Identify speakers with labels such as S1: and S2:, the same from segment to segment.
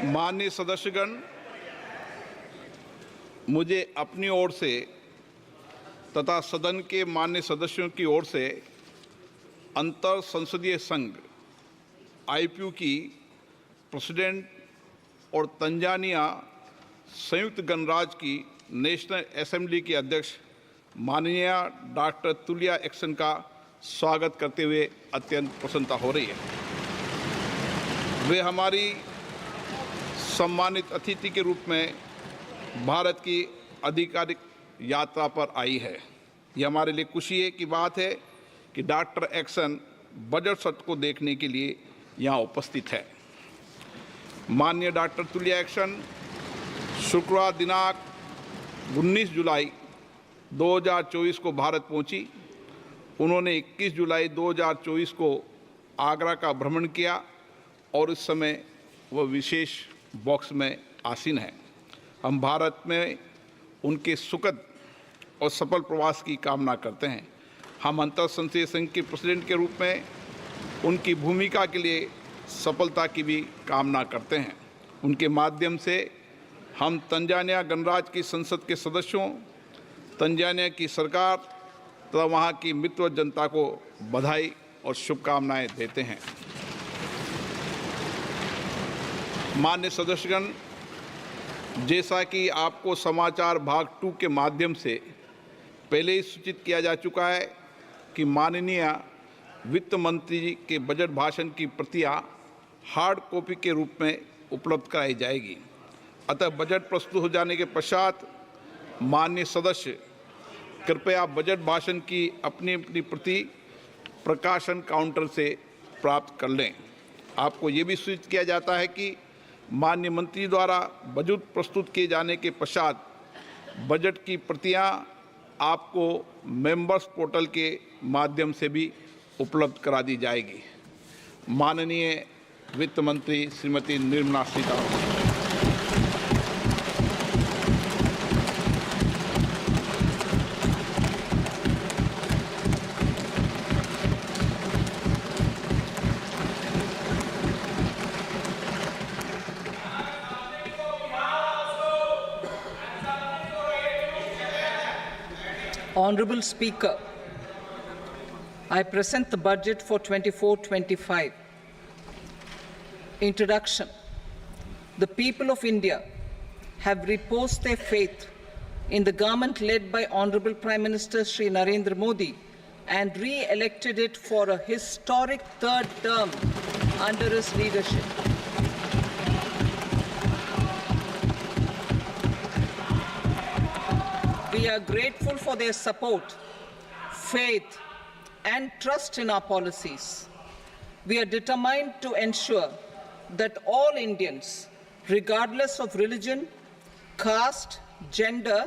S1: माननीय सदस्यगण, मुझे अपनी ओर से तथा सदन के माननीय सदस्यों की ओर से अंतर संसदीय संघ आईपीयू की प्रेसिडेंट और तंजानिया संयुक्त गणराज्य की नेशनल असेंबली के अध्यक्ष माननीय डॉक्टर तुलिया एक्सन का स्वागत करते हुए अत्यंत प्रसन्नता हो रही है। वे हमारी सम्मानित अतिथि के रूप में भारत की आधिकारिक यात्रा पर आई है। यह हमारे लिए खुशी की बात है कि डॉक्टर एक्सन बजट सत्र को देखने के लिए यहाँ उपस्थित है। माननीय डॉक्टर तुलिया एक्सन शुक्रवार दिनांक 19 जुलाई 2024 को भारत पहुंची। उन्होंने 21 जुलाई 2024 को आगरा का भ्रमण किया और इस समय वह विशेष बॉक्स में आसीन है। हम भारत में उनके सुखद और सफल प्रवास की कामना करते हैं। हम अंतर संसदीय संघ के प्रेसिडेंट के रूप में उनकी भूमिका के लिए सफलता की भी कामना करते हैं। उनके माध्यम से हम तंजानिया गणराज्य की संसद के सदस्यों, तंजानिया की सरकार तथा वहाँ की मित्र जनता को बधाई और शुभकामनाएं देते हैं। माननीय सदस्यगण, जैसा कि आपको समाचार भाग 2 के माध्यम से पहले ही सूचित किया जा चुका है कि माननीय वित्त मंत्री जी के बजट भाषण की प्रतियां हार्ड कॉपी के रूप में उपलब्ध कराई जाएगी। अतः बजट प्रस्तुत हो जाने के पश्चात माननीय सदस्य कृपया बजट भाषण की अपनी अपनी प्रति प्रकाशन काउंटर से प्राप्त कर लें। आपको ये भी सूचित किया जाता है कि माननीय मंत्री द्वारा बजट प्रस्तुत किए जाने के पश्चात बजट की प्रतियां आपको मेंबर्स पोर्टल के माध्यम से भी उपलब्ध करा दी जाएगी। माननीय वित्त मंत्री Shrimati Nirmala Sitharaman.
S2: Honorable Speaker, I present the budget for 24-25. Introduction. The people of India have reposed their faith in the government led by Honorable Prime Minister Shri Narendra Modi and re-elected it for a historic third term under his leadership. We are grateful for their support, faith, and trust in our policies. We are determined to ensure that all Indians, regardless of religion, caste, gender,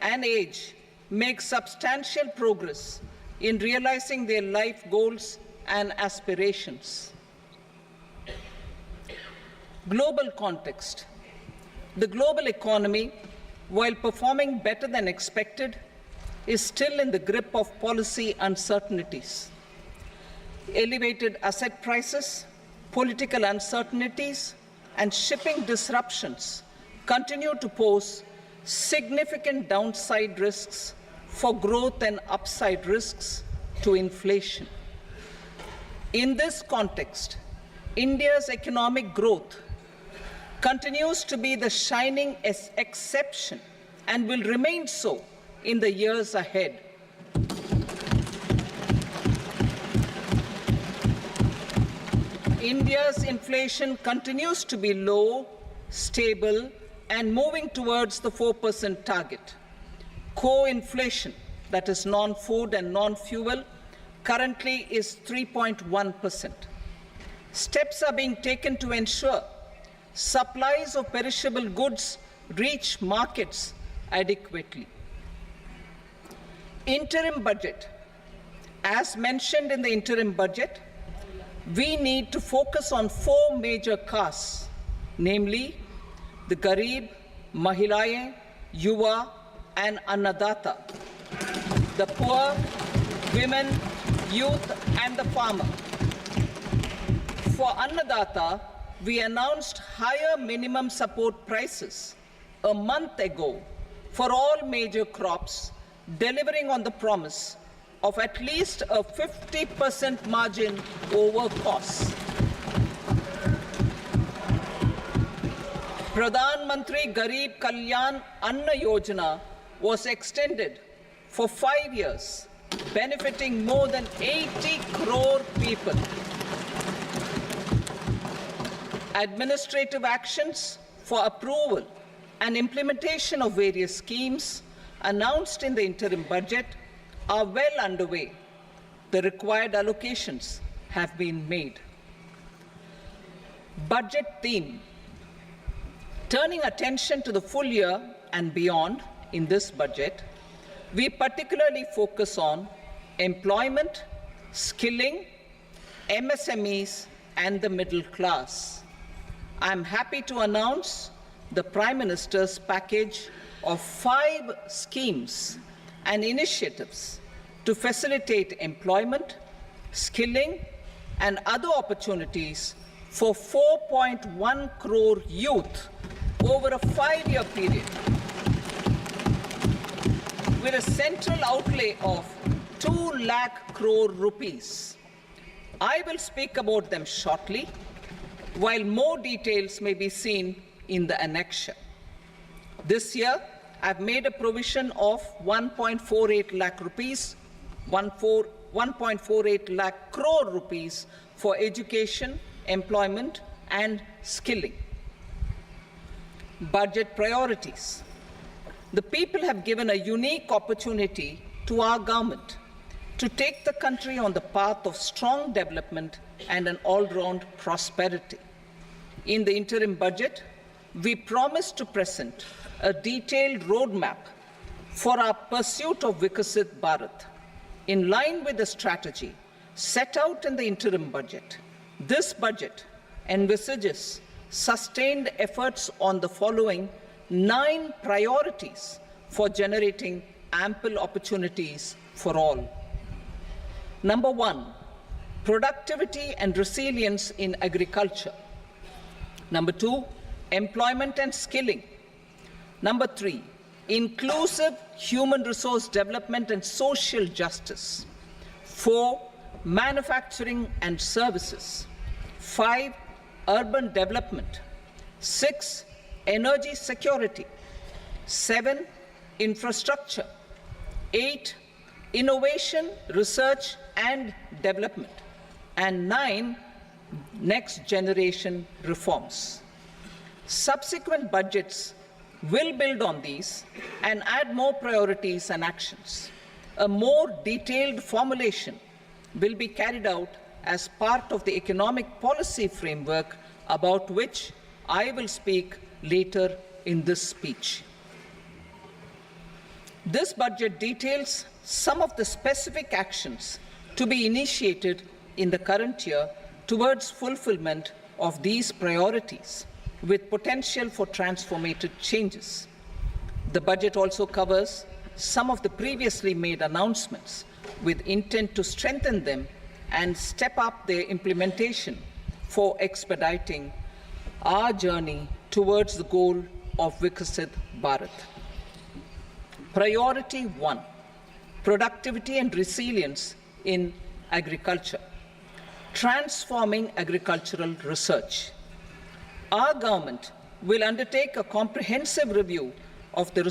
S2: and age, make substantial progress in realizing their life goals and aspirations. Global context. The global economy, while performing better than expected, is still in the grip of policy uncertainties. Elevated asset prices, political uncertainties, and shipping disruptions continue to pose significant downside risks for growth and upside risks to inflation. In this context, India's economic growth continues to be the shining exception and will remain so in the years ahead. India's inflation continues to be low, stable, and moving towards the 4% target. Core inflation, that is non-food and non-fuel, currently is 3.1%. Steps are being taken to ensure supplies of perishable goods reach markets adequately. Interim budget. As mentioned in the interim budget, we need to focus on 4 major castes, namely the Garib, Mahilaye, Yuva, and Annadata, the poor, women, youth, and the farmer. For Annadata, we announced higher minimum support prices a month ago for all major crops, delivering on the promise of at least a 50% margin over costs. Pradhan Mantri Garib Kalyan Anna Yojana was extended for 5 years, benefiting more than 80 crore people. Administrative actions for approval and implementation of various schemes announced in the interim budget are well underway. The required allocations have been made. Budget theme. Turning attention to the full year and beyond in this budget, we particularly focus on employment, skilling, MSMEs, and the middle class. I am happy to announce the Prime Minister's package of 5 schemes and initiatives to facilitate employment, skilling, and other opportunities for 4.1 crore youth over a 5-year period, with a central outlay of 2 lakh crore rupees. I will speak about them shortly, while more details may be seen in the annexure. This year, I've made a provision of 1.48 lakh rupees, 1.48 lakh crore rupees for education, employment, and skilling. Budget priorities. The people have given a unique opportunity to our government to take the country on the path of strong development and an all-round prosperity. In the interim budget, we promised to present a detailed roadmap for our pursuit of Vikasit Bharat. In line with the strategy set out in the interim budget, this budget envisages sustained efforts on the following 9 priorities for generating ample opportunities for all. Number 1, productivity and resilience in agriculture. Number 2, employment and skilling. Number 3, inclusive human resource development and social justice. 4, manufacturing and services. 5, urban development. 6, energy security. 7, infrastructure. 8, innovation, research and development. And 9, next generation reforms. Subsequent budgets will build on these and add more priorities and actions. A more detailed formulation will be carried out as part of the economic policy framework, about which I will speak later in this speech. This budget details some of the specific actions to be initiated in the current year towards fulfillment of these priorities, with potential for transformative changes. The budget also covers some of the previously made announcements, with intent to strengthen them and step up their implementation for expediting our journey towards the goal of Vikasit Bharat. Priority 1, productivity and resilience in agriculture. Transforming agricultural research. Our government will undertake a comprehensive review of the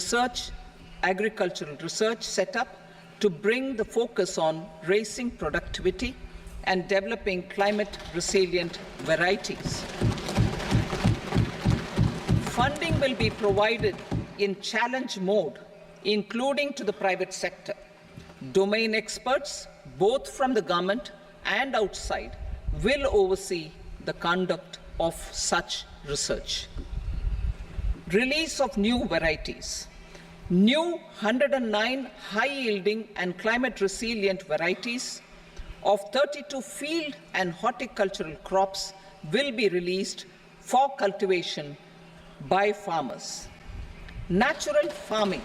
S2: agricultural research setup to bring the focus on raising productivity and developing climate-resilient varieties. Funding will be provided in challenge mode, including to the private sector. Domain experts, both from the government and outside, will oversee the conduct of such research. Release of new varieties. New 109 high-yielding and climate-resilient varieties of 32 field and horticultural crops will be released for cultivation by farmers. Natural farming.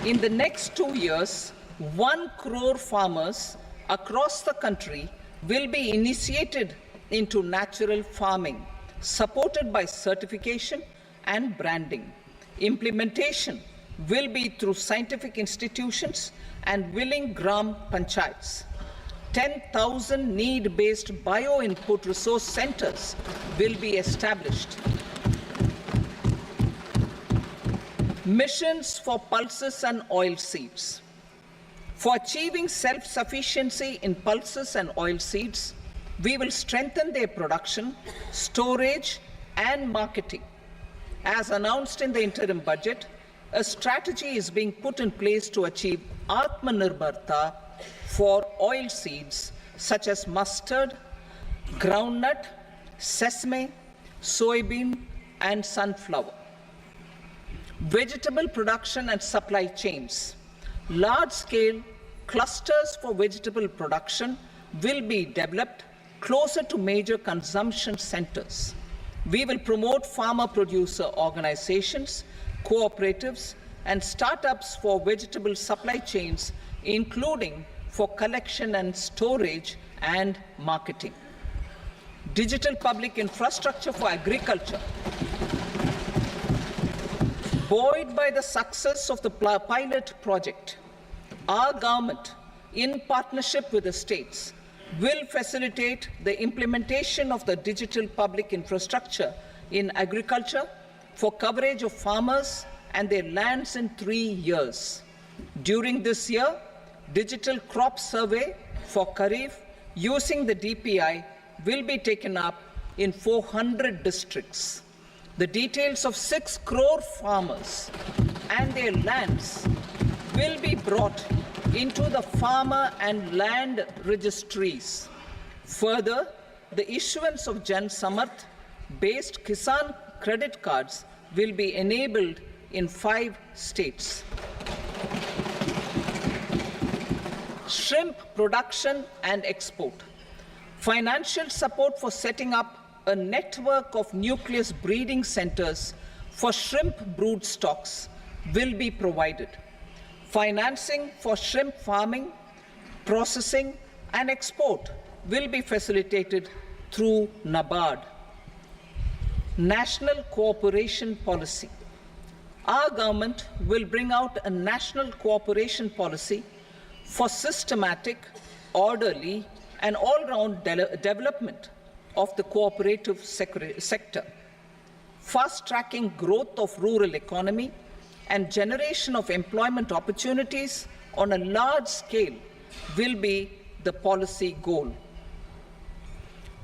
S2: In the next 2 years, 1 crore farmers across the country will be initiated into natural farming, supported by certification and branding. Implementation will be through scientific institutions and willing gram panchayats. 10,000 need-based bio-input resource centers will be established. Missions for pulses and oilseeds. For achieving self-sufficiency in pulses and oilseeds, we will strengthen their production, storage, and marketing. As announced in the interim budget, a strategy is being put in place to achieve Atmanirbharta for oilseeds such as mustard, groundnut, sesame, soybean, and sunflower. Vegetable production and supply chains. Large-scale clusters for vegetable production will be developed closer to major consumption centers. We will promote farmer-producer organizations, cooperatives, and startups for vegetable supply chains, including for collection and storage and marketing. Digital public infrastructure for agriculture. Buoyed by the success of the pilot project, our government, in partnership with the states, will facilitate the implementation of the digital public infrastructure in agriculture for coverage of farmers and their lands in 3 years. During this year, digital crop survey for Kharif using the DPI will be taken up in 400 districts. The details of 6 crore farmers and their lands will be brought into the farmer and land registries. Further, the issuance of Jan Samarth based Kisan credit cards will be enabled in 5 states. Shrimp production and export. Financial support for setting up a network of nucleus breeding centers for shrimp brood stocks will be provided. Financing for shrimp farming, processing, and export will be facilitated through NABARD. National cooperation policy. Our government will bring out a national cooperation policy for systematic, orderly, and all-round development of the cooperative sector, fast-tracking growth of rural economy and generation of employment opportunities on a large scale will be the policy goal.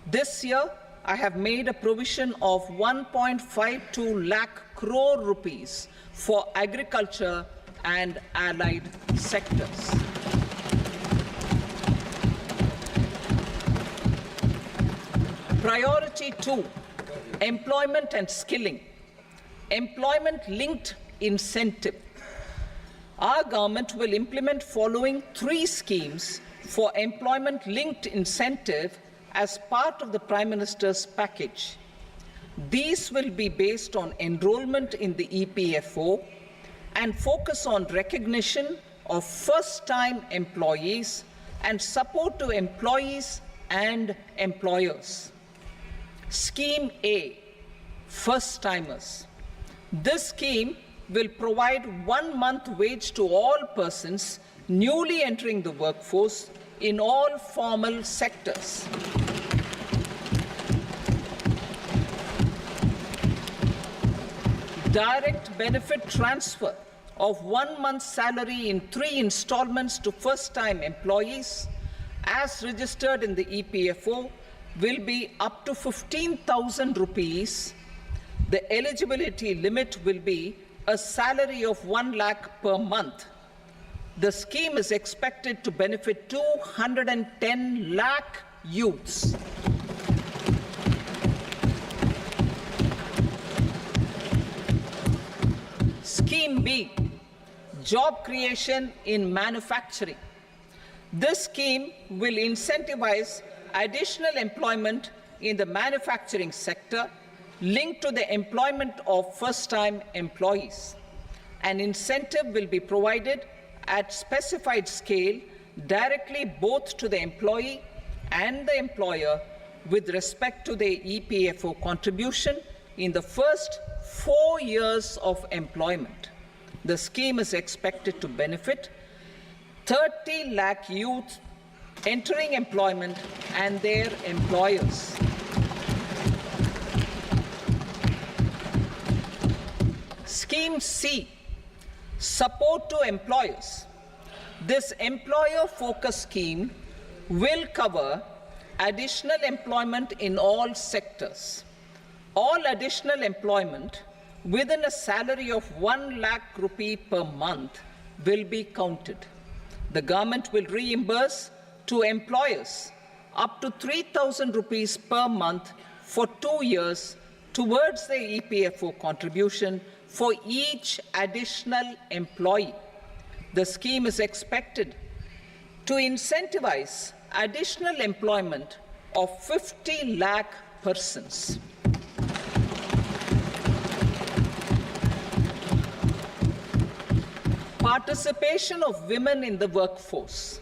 S2: This year, I have made a provision of 1.52 lakh crore rupees for agriculture and allied sectors. Priority 2, employment and skilling. Employment-linked incentive. Our government will implement following 3 schemes for employment-linked incentive as part of the Prime Minister's package. These will be based on enrollment in the EPFO and focus on recognition of first-time employees and support to employees and employers. Scheme A, first-timers. This scheme will provide 1 month wage to all persons newly entering the workforce in all formal sectors. Direct benefit transfer of 1 month's salary in 3 installments to first-time employees as registered in the EPFO will be up to 15,000 rupees. The eligibility limit will be a salary of 1 lakh per month. The scheme is expected to benefit 210 lakh youths. Scheme B, job creation in manufacturing. This scheme will incentivize additional employment in the manufacturing sector linked to the employment of first-time employees. An incentive will be provided at specified scale directly both to the employee and the employer with respect to their EPFO contribution in the first 4 years of employment. The scheme is expected to benefit 30 lakh youth entering employment and their employers. Scheme C, support to employers. This employer-focused scheme will cover additional employment in all sectors. All additional employment within a salary of 1 lakh rupee per month will be counted. The government will reimburse to employers up to 3,000 rupees per month for 2 years towards the EPFO contribution for each additional employee. The scheme is expected to incentivize additional employment of 50 lakh persons. Participation of women in the workforce.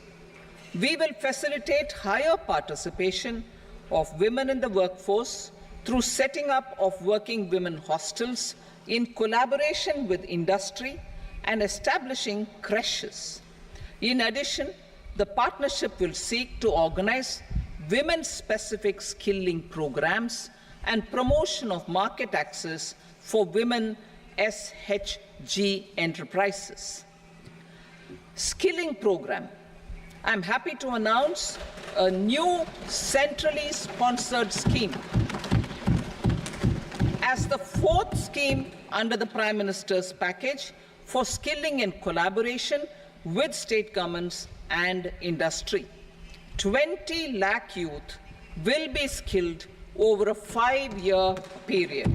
S2: We will facilitate higher participation of women in the workforce through setting up of working women hostels in collaboration with industry and establishing creches. In addition, the partnership will seek to organize women-specific skilling programs and promotion of market access for women SHG enterprises. Skilling program. I'm happy to announce a new centrally sponsored scheme as the fourth scheme under the Prime Minister's package for skilling in collaboration with state governments and industry. 20 lakh youth will be skilled over a 5-year period.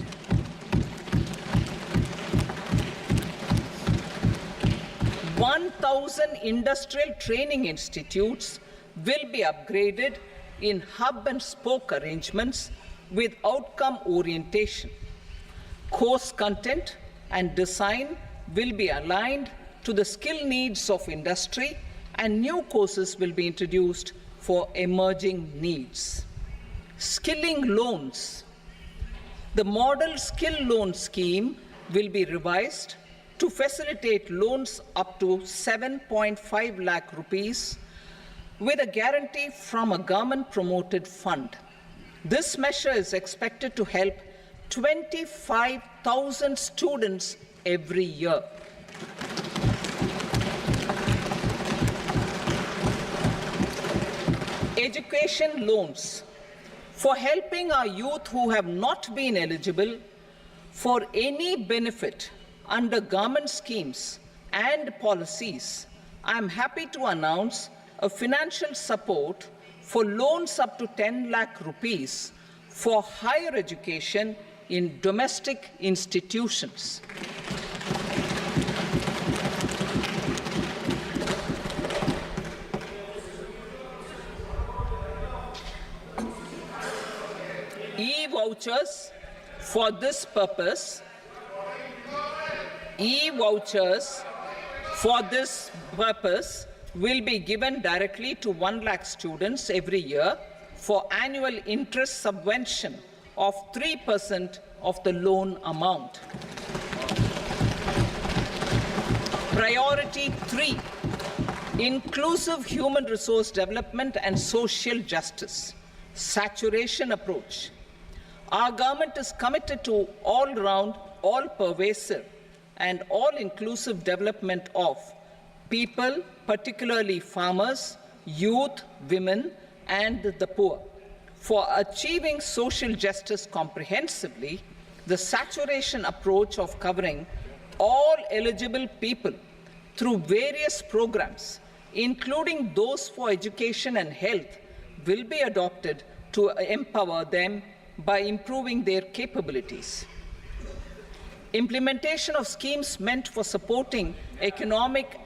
S2: "1,000 industrial training institutes will be upgraded in hub and spoke arrangements with outcome orientation. Course content and design will be aligned to the skill needs of industry, and new courses will be introduced for emerging needs. Skilling loans. The model skill loan scheme will be revised to facilitate loans up to 7.5 lakh rupees with a guarantee from a government-promoted fund. This measure is expected to help 25,000 students every year. Education loans. For helping our youth who have not been eligible for any benefit under government schemes and policies, I am happy to announce a financial support for loans up to 10 lakh rupees for higher education in domestic institutions. E-vouchers for this purpose. E-vouchers for this purpose will be given directly to 1 lakh students every year for annual interest subvention of 3% of the loan amount. Priority 3, inclusive human resource development and social justice, saturation approach. Our government is committed to all-round, all-pervasive and all-inclusive development of people, particularly farmers, youth, women, and the poor. For achieving social justice comprehensively, the saturation approach of covering all eligible people through various programs, including those for education and health, will be adopted to empower them by improving their capabilities. Implementation of schemes meant for supporting economic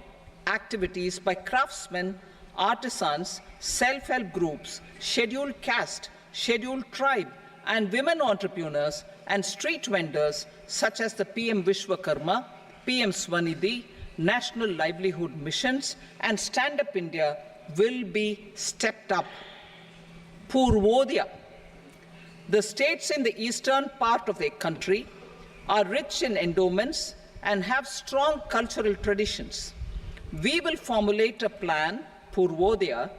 S2: activities by craftsmen, artisans, self-help groups, scheduled caste, scheduled tribe, and women entrepreneurs and street vendors such as the PM Vishwakarma, PM Swanidhi, National Livelihood Missions, and Stand Up India will be stepped up. Purvodaya. The states in the eastern part of the country are rich in endowments and have strong cultural traditions. We will formulate a plan, Purvodaya,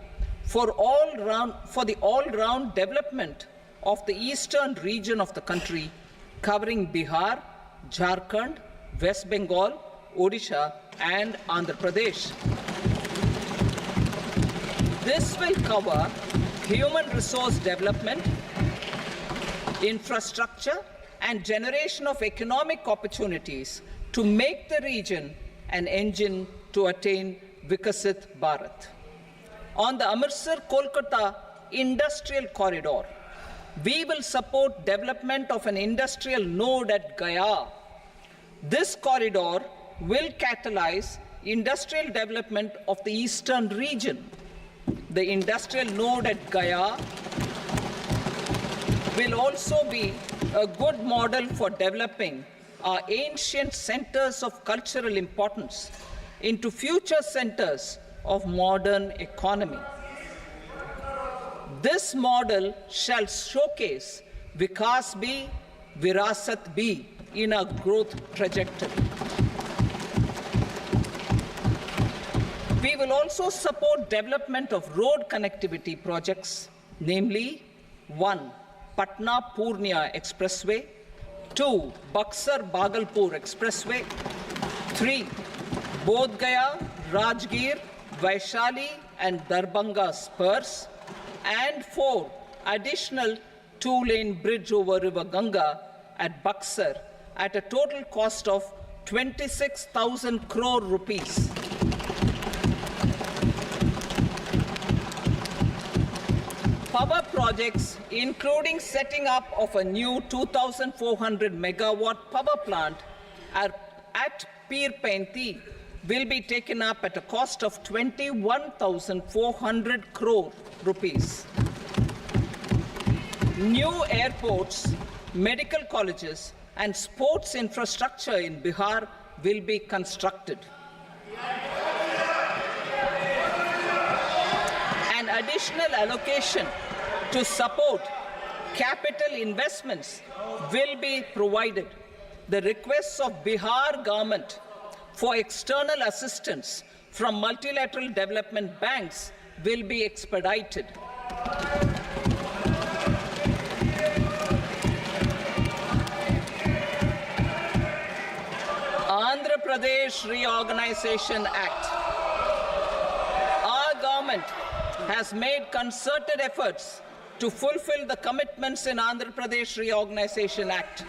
S2: for the all-round development of the eastern region of the country, covering Bihar, Jharkhand, West Bengal, Odisha, and Andhra Pradesh. This will cover human resource development, infrastructure, and generation of economic opportunities to make the region an engine to attain Vikasit Bharat. On the Amritsar-Kolkata Industrial Corridor, we will support development of an industrial node at Gaya. This corridor will catalyze industrial development of the eastern region. The industrial node at Gaya will also be a good model for developing our ancient centers of cultural importance into future centers of modern economy. This model shall showcase Vikas Bhi, Virasat Bhi in our growth trajectory. We will also support development of road connectivity projects, namely 1. Patna-Purnia Expressway, 2. Buxar-Bhagalpur Expressway, 3. Bodh Gaya, Rajgir, Vaishali and Darbhanga spurs, and 4. Additional 2-lane bridge over River Ganga at Buxar at a total cost of 26,000 crore rupees. Power projects, including setting up of a new 2,400 megawatt power plant at Pir Painti, will be taken up at a cost of 21,400 crore rupees. New airports, medical colleges, and sports infrastructure in Bihar will be constructed. An additional allocation to support capital investments will be provided. The requests of Bihar government for external assistance from multilateral development banks will be expedited. Andhra Pradesh Reorganization Act. Our government has made concerted efforts to fulfill the commitments in Andhra Pradesh Reorganization Act.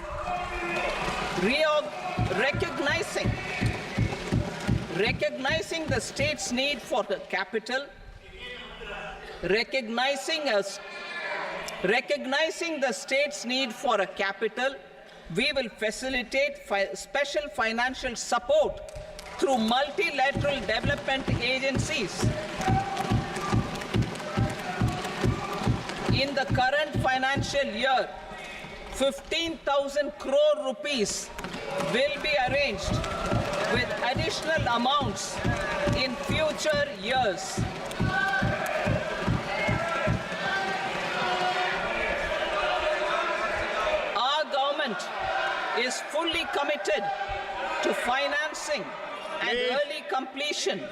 S2: Recognizing the state's need for the capital, recognizing the state's need for a capital, we will facilitate special financial support through multilateral development agencies. In the current financial year, 15,000 crore rupees will be arranged with additional amounts in future years. Our government is fully committed to financing and early completion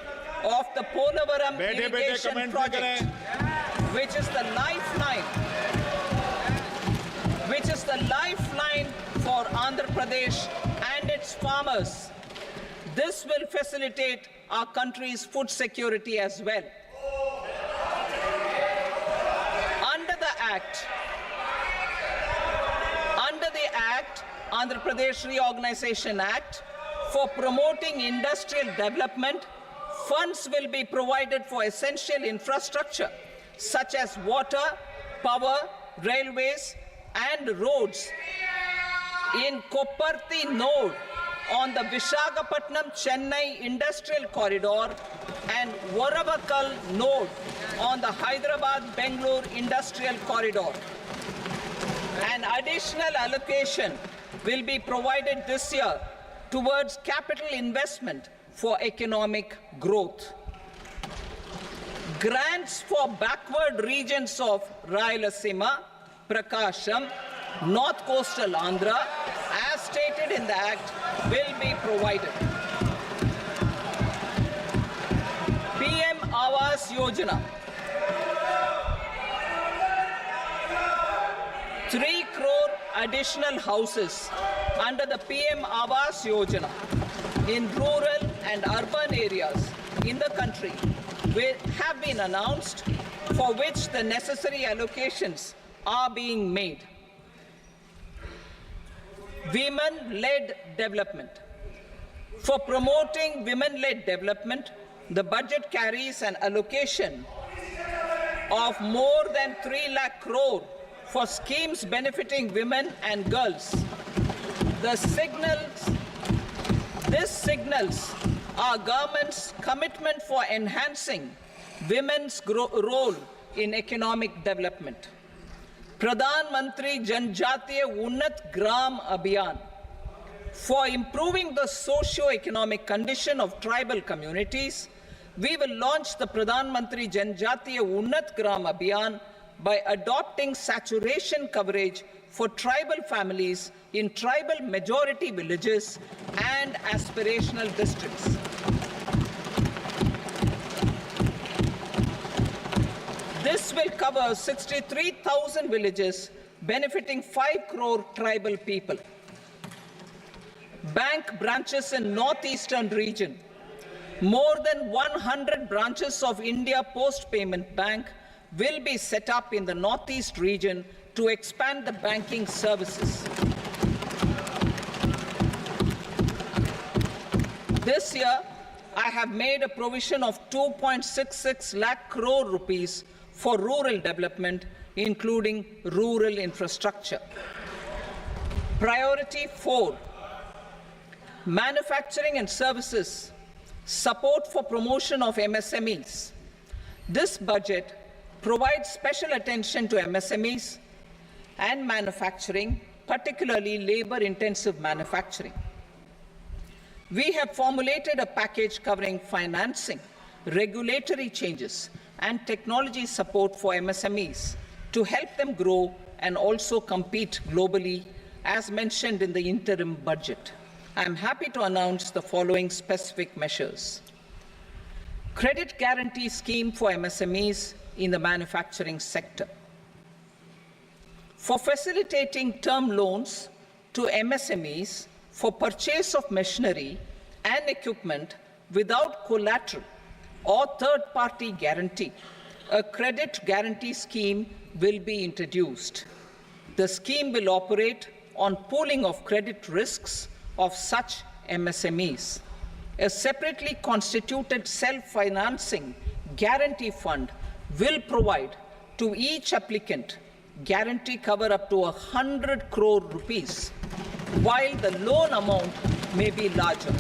S2: of the Polavaram irrigation project, which is the lifeline for Andhra Pradesh and its farmers. This will facilitate our country's food security as well. Under the Andhra Pradesh Reorganization Act, for promoting industrial development, funds will be provided for essential infrastructure such as water, power, railways, and roads in Kopparthi node on the Visakhapatnam-Chennai Industrial Corridor and Varavakal node on the Hyderabad-Bangalore Industrial Corridor. An additional allocation will be provided this year towards capital investment for economic growth. Grants for backward regions of Rayalaseema, Prakasham, North Coastal Andhra, as stated in the Act, will be provided. PM Awas Yojana. 3 crore additional houses under the PM Awas Yojana in rural and urban areas in the country have been announced, for which the necessary allocations are being made. Women-led development. For promoting women-led development, the budget carries an allocation of more than 3 lakh crore for schemes benefiting women and girls. This signals our government's commitment for enhancing women's role in economic development. Pradhan Mantri Janjatiya Unnat Gram Abhiyan. For improving the socio-economic condition of tribal communities, we will launch the Pradhan Mantri Janjatiya Unnat Gram Abhiyan by adopting saturation coverage for tribal families in tribal majority villages and aspirational districts. This will cover 63,000 villages, benefiting 5 crore tribal people. Bank branches in northeastern region. More than 100 branches of India Post Payment Bank will be set up in the northeast region to expand the banking services. This year, I have made a provision of 2.66 lakh crore rupees for rural development, including rural infrastructure. Priority 4, manufacturing and services, support for promotion of MSMEs. This budget provides special attention to MSMEs and manufacturing, particularly labor-intensive manufacturing. We have formulated a package covering financing, regulatory changes, and technology support for MSMEs to help them grow and also compete globally, as mentioned in the interim budget. I am happy to announce the following specific measures. Credit guarantee scheme for MSMEs in the manufacturing sector. For facilitating term loans to MSMEs for purchase of machinery and equipment without collateral or third-party guarantee, a credit guarantee scheme will be introduced. The scheme will operate on pooling of credit risks of such MSMEs. A separately constituted self-financing guarantee fund will provide to each applicant guarantee cover up to 100 crore rupees, while the loan amount may be larger.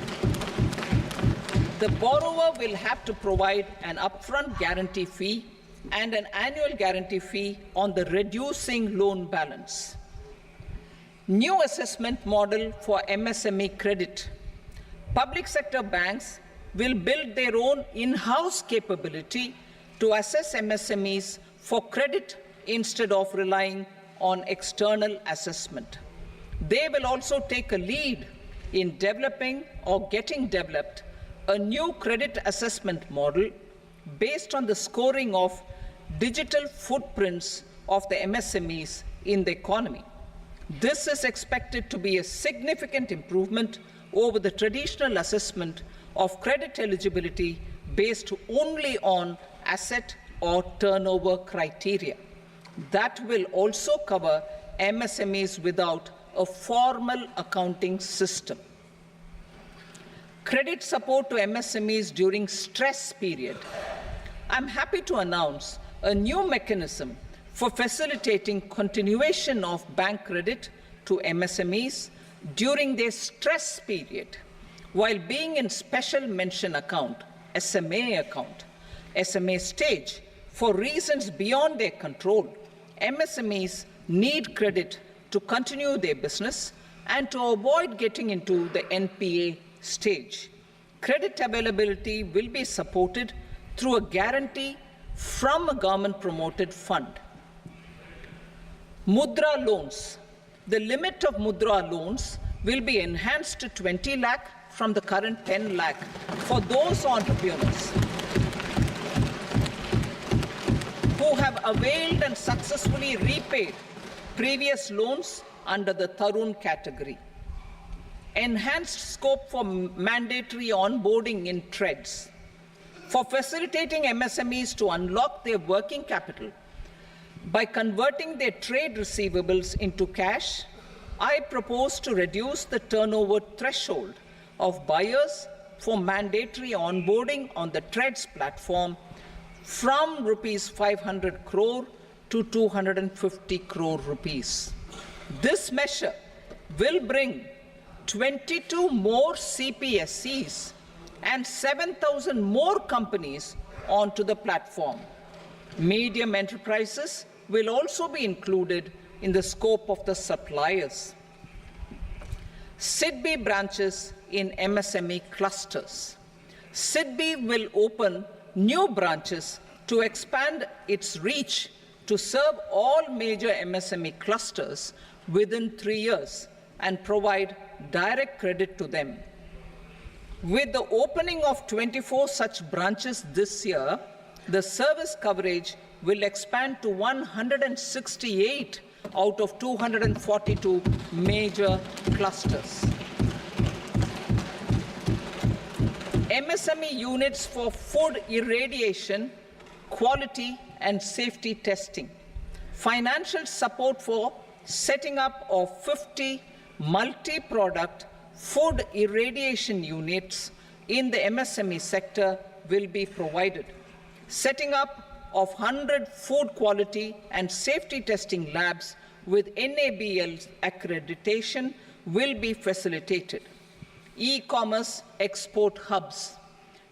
S2: The borrower will have to provide an upfront guarantee fee and an annual guarantee fee on the reducing loan balance. New assessment model for MSME credit. Public sector banks will build their own in-house capability to assess MSMEs for credit instead of relying on external assessment. They will also take a lead in developing or getting developed a new credit assessment model based on the scoring of digital footprints of the MSMEs in the economy. This is expected to be a significant improvement over the traditional assessment of credit eligibility based only on asset or turnover criteria. That will also cover MSMEs without a formal accounting system. Credit support to MSMEs during stress period. I'm happy to announce a new mechanism for facilitating continuation of bank credit to MSMEs during their stress period while being in special mention account, SMA stage, for reasons beyond their control. MSMEs need credit to continue their business and to avoid getting into the NPA stage. Credit availability will be supported through a guarantee from a government-promoted fund. Mudra loans. The limit of Mudra loans will be enhanced to 20 lakh from the current 10 lakh for those entrepreneurs who have availed and successfully repaid previous loans under the Tarun category. Enhanced scope for mandatory onboarding in TREDS. For facilitating MSMEs to unlock their working capital by converting their trade receivables into cash, I propose to reduce the turnover threshold of buyers for mandatory onboarding on the TREDS platform from rupees 500 crore to 250 crore rupees. This measure will bring 22 more CPSCs and 7,000 more companies onto the platform. Medium enterprises will also be included in the scope of the suppliers. SIDBI branches in MSME clusters. SIDBI will open new branches to expand its reach to serve all major MSME clusters within 3 years and provide direct credit to them. With the opening of 24 such branches this year, the service coverage will expand to 168 out of 242 major clusters. MSME units for food irradiation, quality and safety testing. Financial support for setting up of 50 multi-product food irradiation units in the MSME sector will be provided. Setting up of 100 food quality and safety testing labs with NABL accreditation will be facilitated. E-commerce export hubs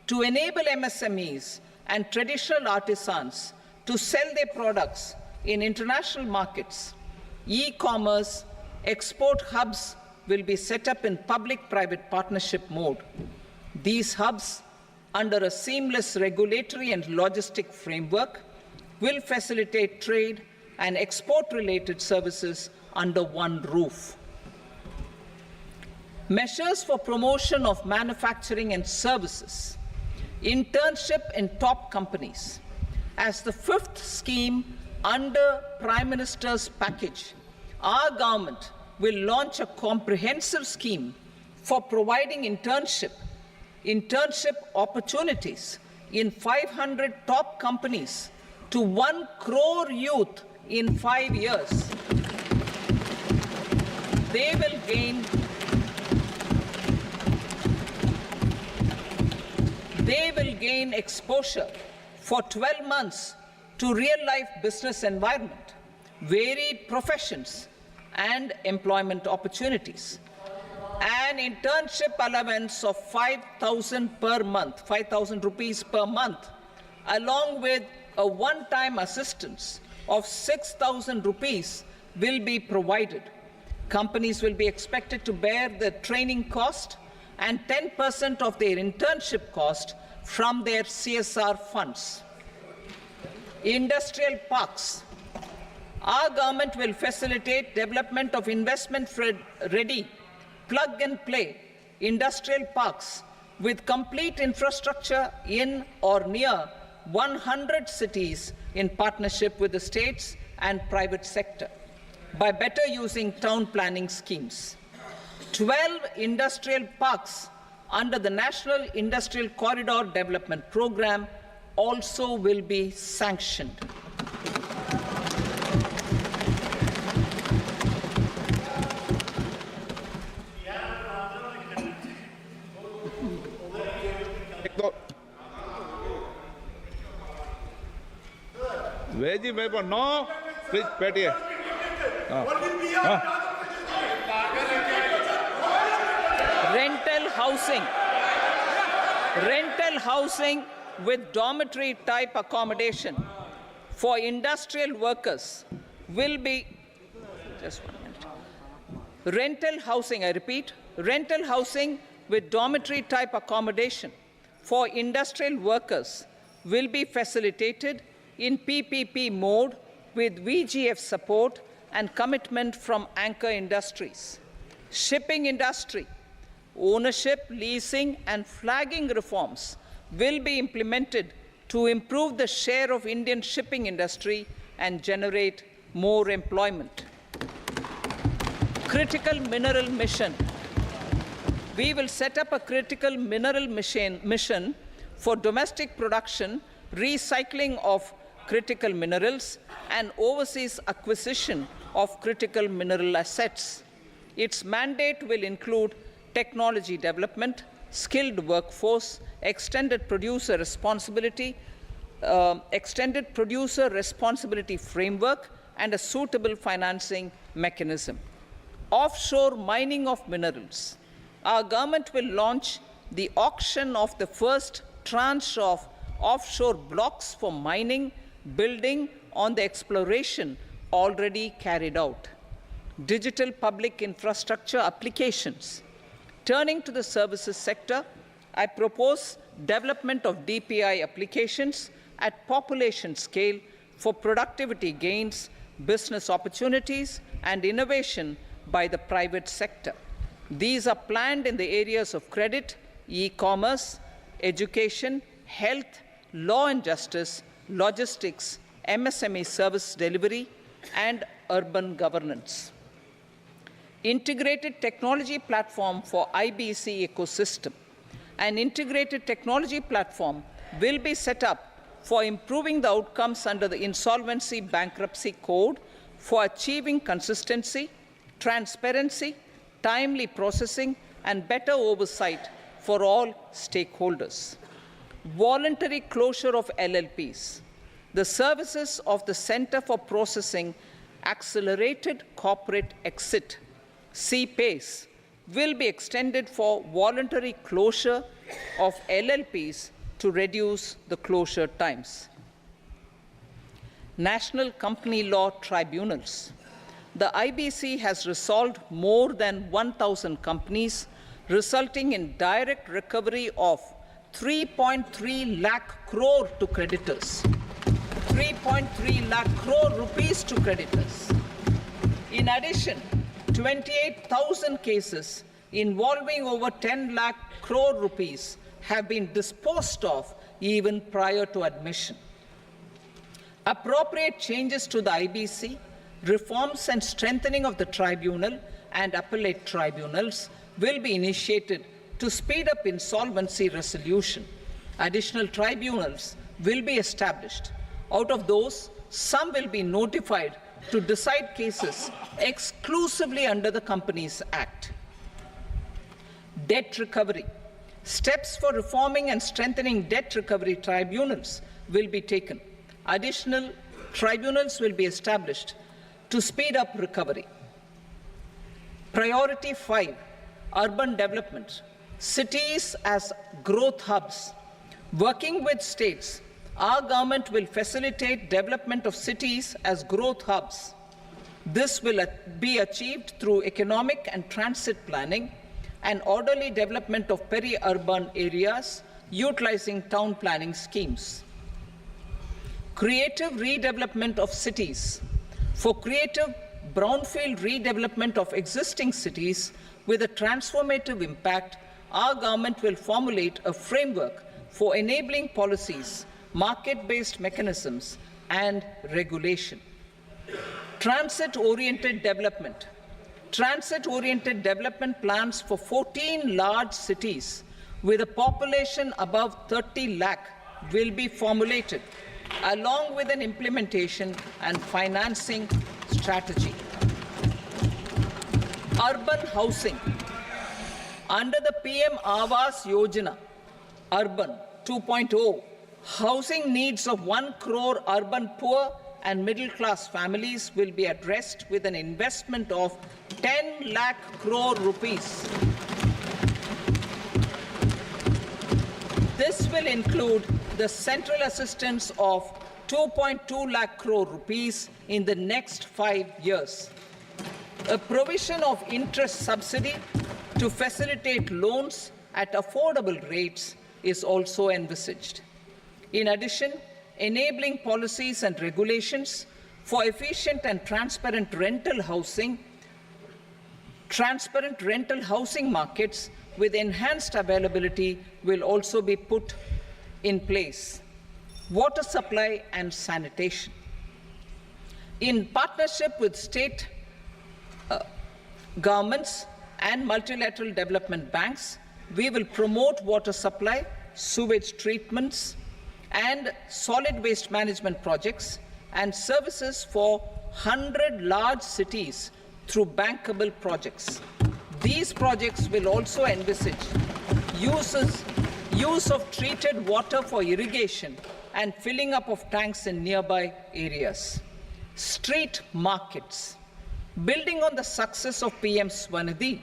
S2: to enable MSMEs and traditional artisans to sell their products in international markets. E-commerce export hubs will be set up in public-private partnership mode. These hubs, under a seamless regulatory and logistic framework, will facilitate trade and export-related services under one roof. Measures for promotion of manufacturing and services. Internship in top companies. As the fifth scheme under Prime Minister's package, our government will launch a comprehensive scheme for providing internship opportunities in 500 top companies to 1 crore youth in 5 years. They will gain exposure for 12 months to real-life business environment, varied professions, and employment opportunities. An internship allowance of 5,000 per month, 5,000 rupees per month, along with a one-time assistance of 6,000 rupees will be provided. Companies will be expected to bear the training cost and 10% of their internship cost from their CSR funds. Industrial parks. Our government will facilitate development of investment-ready, plug-and-play industrial parks with complete infrastructure in or near 100 cities in partnership with the states and private sector by better using town planning schemes. 12 industrial parks under the National Industrial Corridor Development Program also will be sanctioned.
S1: Veji member, no, please, Petty.
S2: Rental housing with dormitory type accommodation for industrial workers will be, just 1 minute. Rental housing, I repeat, rental housing with dormitory type accommodation for industrial workers will be facilitated in PPP mode with VGF support and commitment from anchor industries. Shipping industry, ownership, leasing, and flagging reforms will be implemented to improve the share of Indian shipping industry and generate more employment. Critical mineral mission. We will set up a critical mineral mission for domestic production, recycling of critical minerals, and overseas acquisition of critical mineral assets. Its mandate will include technology development, skilled workforce, extended producer responsibility framework, and a suitable financing mechanism. Offshore mining of minerals. Our government will launch the auction of the first tranche of offshore blocks for mining, building on the exploration already carried out. Digital public infrastructure applications. Turning to the services sector, I propose development of DPI applications at population scale for productivity gains, business opportunities, and innovation by the private sector. These are planned in the areas of credit, e-commerce, education, health, law and justice, logistics, MSME service delivery, and urban governance. Integrated technology platform for IBC ecosystem. An integrated technology platform will be set up for improving the outcomes under the Insolvency Bankruptcy Code for achieving consistency, transparency, timely processing, and better oversight for all stakeholders. Voluntary closure of LLPs. The services of the Center for Processing Accelerated Corporate Exit, CPACE, will be extended for voluntary closure of LLPs to reduce the closure times. National Company Law Tribunals. The IBC has resolved more than 1,000 companies, resulting in direct recovery of 3.3 lakh crore to creditors. 3.3 lakh crore rupees to creditors. In addition, 28,000 cases involving over 10 lakh crore rupees have been disposed of even prior to admission. Appropriate changes to the IBC, reforms and strengthening of the tribunal and appellate tribunals will be initiated to speed up insolvency resolution. Additional tribunals will be established. Out of those, some will be notified to decide cases exclusively under the Companies Act. Debt recovery. Steps for reforming and strengthening debt recovery tribunals will be taken. Additional tribunals will be established to speed up recovery. Priority 5, urban development. Cities as growth hubs. Working with states, our government will facilitate development of cities as growth hubs. This will be achieved through economic and transit planning and orderly development of peri-urban areas utilizing town planning schemes. Creative redevelopment of cities. For creative brownfield redevelopment of existing cities with a transformative impact, our government will formulate a framework for enabling policies, market-based mechanisms, and regulation. Transit-oriented development. Transit-oriented development plans for 14 large cities with a population above 30 lakh will be formulated, along with an implementation and financing strategy. Urban housing. Under the PM Awas Yojana, Urban 2.0, housing needs of 1 crore urban poor and middle-class families will be addressed with an investment of 10 lakh crore rupees. This will include the central assistance of 2.2 lakh crore rupees in the next 5 years. A provision of interest subsidy to facilitate loans at affordable rates is also envisaged. In addition, enabling policies and regulations for efficient and transparent rental housing markets with enhanced availability will also be put in place. Water supply and sanitation. In partnership with state governments and multilateral development banks, we will promote water supply, sewage treatments, and solid waste management projects and services for 100 large cities through bankable projects. These projects will also envisage use of treated water for irrigation and filling up of tanks in nearby areas. Street markets. Building on the success of PM Swanidhi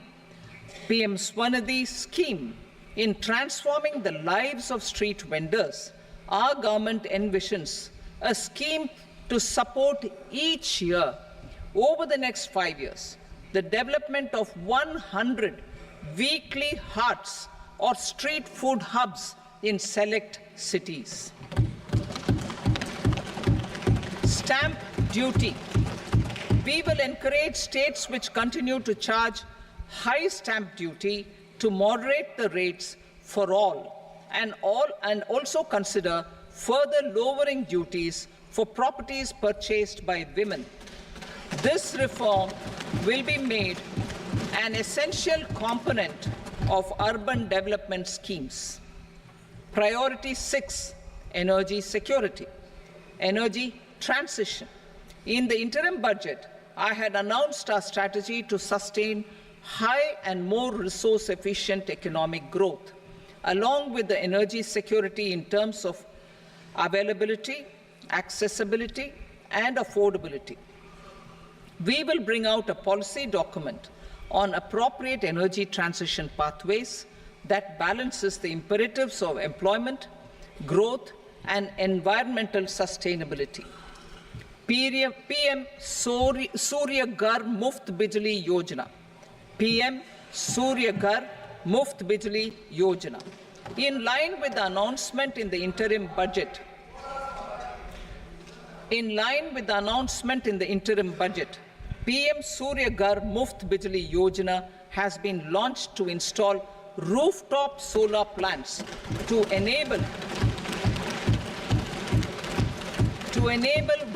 S2: scheme in transforming the lives of street vendors, our government envisions a scheme to support each year over the next 5 years the development of 100 weekly hearts or street food hubs in select cities. Stamp duty. We will encourage states which continue to charge high stamp duty to moderate the rates for all and also consider further lowering duties for properties purchased by women. This reform will be made an essential component of urban development schemes. Priority 6, energy security, energy transition. In the interim budget, I had announced our strategy to sustain high and more resource-efficient economic growth, along with the energy security in terms of availability, accessibility, and affordability. We will bring out a policy document on appropriate energy transition pathways that balances the imperatives of employment, growth, and environmental sustainability. PM Surya Ghar Muft Bijli Yojana. PM Surya Ghar Muft Bijli Yojana. In line with the announcement in the interim budget, PM Surya Ghar Muft Bijli Yojana has been launched to install rooftop solar plants to enable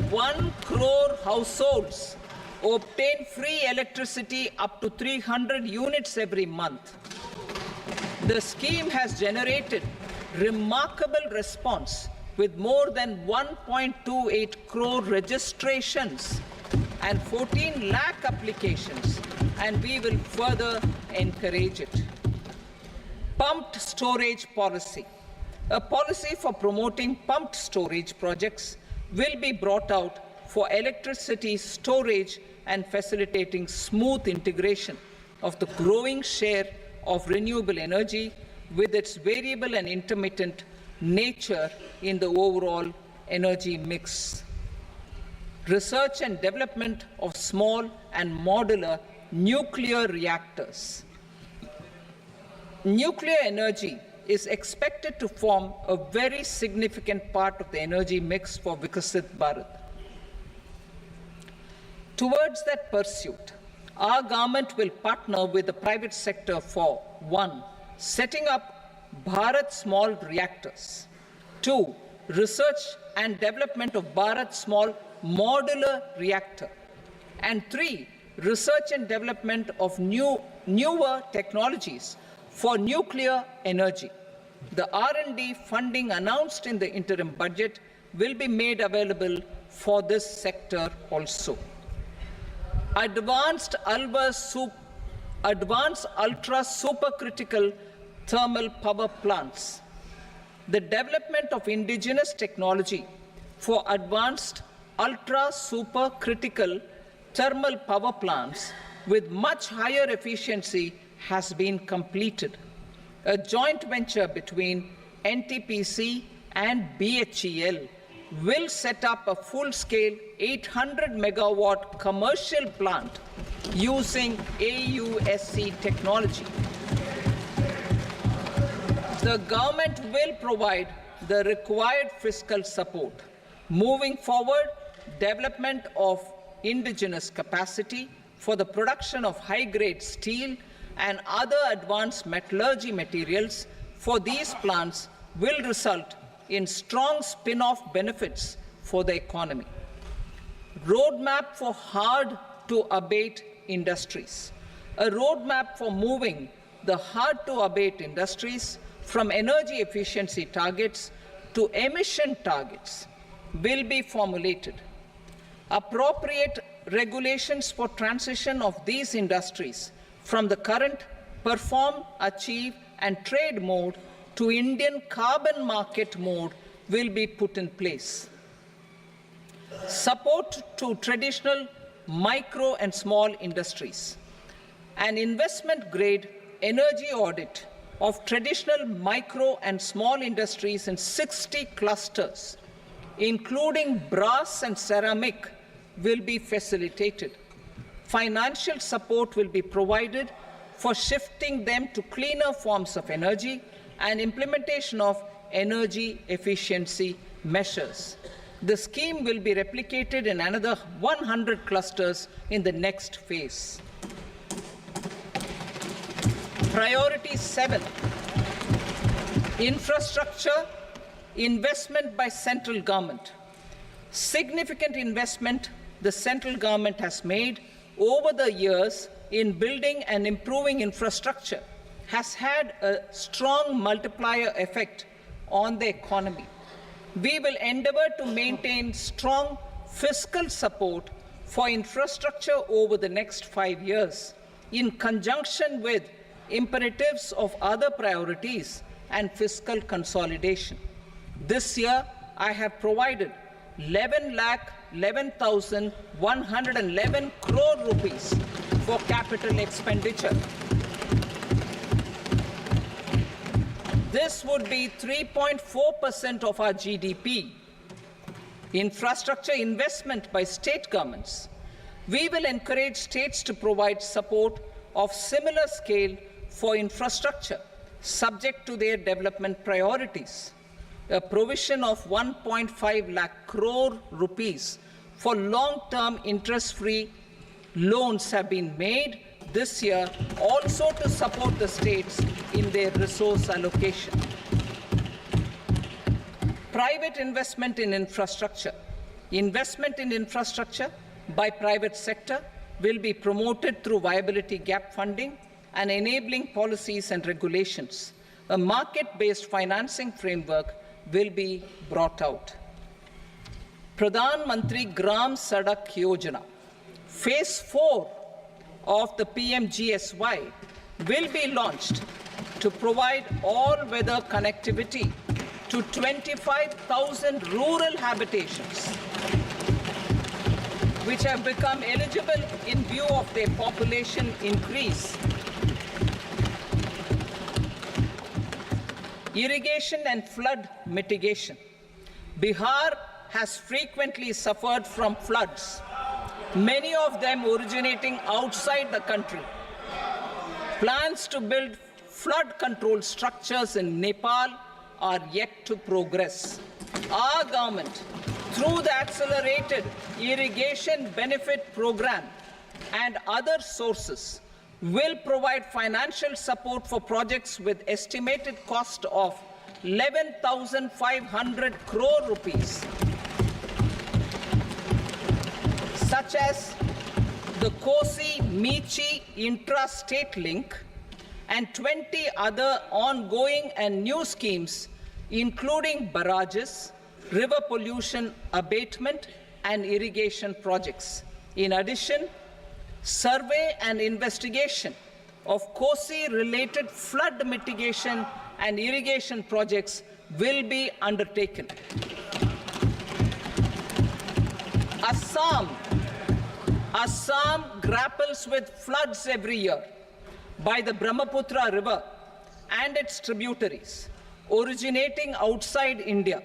S2: 1 crore households obtain free electricity up to 300 units every month. The scheme has generated remarkable response with more than 1.28 crore registrations and 14 lakh applications, and we will further encourage it. Pumped storage policy. A policy for promoting pumped storage projects will be brought out for electricity storage and facilitating smooth integration of the growing share of renewable energy with its variable and intermittent nature in the overall energy mix. Research and development of small and modular nuclear reactors. Nuclear energy is expected to form a very significant part of the energy mix for Viksit Bharat. Towards that pursuit, our government will partner with the private sector for 1. Setting up Bharat Small Reactors, 2. Research and development of Bharat Small Modular Reactor, and 3. Research and development of newer technologies for nuclear energy. The R&D funding announced in the interim budget will be made available for this sector also. Advanced ultra supercritical thermal power plants. The development of indigenous technology for advanced ultra supercritical thermal power plants with much higher efficiency has been completed. A joint venture between NTPC and BHEL will set up a full-scale 800 megawatt commercial plant using AUSC technology. The government will provide the required fiscal support Moving forward, development of indigenous capacity for the production of high-grade steel and other advanced metallurgy materials for these plants will result in strong spin-off benefits for the economy. Roadmap for hard-to-abate industries. A roadmap for moving the hard-to-abate industries from energy efficiency targets to emission targets will be formulated. Appropriate regulations for transition of these industries from the current perform, achieve, and trade mode to Indian carbon market mode will be put in place. Support to traditional micro and small industries. An investment-grade energy audit of traditional micro and small industries in 60 clusters, including brass and ceramic, will be facilitated. Financial support will be provided for shifting them to cleaner forms of energy and implementation of energy efficiency measures. The scheme will be replicated in another 100 clusters in the next phase. Priority 7, infrastructure investment by central government. Significant investment the central government has made over the years in building and improving infrastructure has had a strong multiplier effect on the economy. We will endeavor to maintain strong fiscal support for infrastructure over the next 5 years in conjunction with imperatives of other priorities and fiscal consolidation. This year, I have provided 11,11,111 crore rupees for capital expenditure. This would be 3.4% of our GDP. Infrastructure investment by state governments. We will encourage states to provide support of similar scale for infrastructure, subject to their development priorities. A provision of 1.5 lakh crore rupees for long-term interest-free loans have been made this year also to support the states in their resource allocation. Private investment in infrastructure. Investment in infrastructure by private sector will be promoted through viability gap funding and enabling policies and regulations. A market-based financing framework will be brought out. Pradhan Mantri Gram Sadak Yojana, Phase 4 of the PMGSY will be launched to provide all-weather connectivity to 25,000 rural habitations, which have become eligible in view of their population increase. Irrigation and flood mitigation. Bihar has frequently suffered from floods, many of them originating outside the country. Plans to build flood control structures in Nepal are yet to progress. Our government, through the Accelerated Irrigation Benefit Program and other sources, will provide financial support for projects with estimated cost of 11,500 crore rupees, such as the Kosi-Michi intra-state link and 20 other ongoing and new schemes, including barrages, river pollution abatement, and irrigation projects. In addition, survey and investigation of Kosi-related flood mitigation and irrigation projects will be undertaken. Assam grapples with floods every year by the Brahmaputra River and its tributaries originating outside India.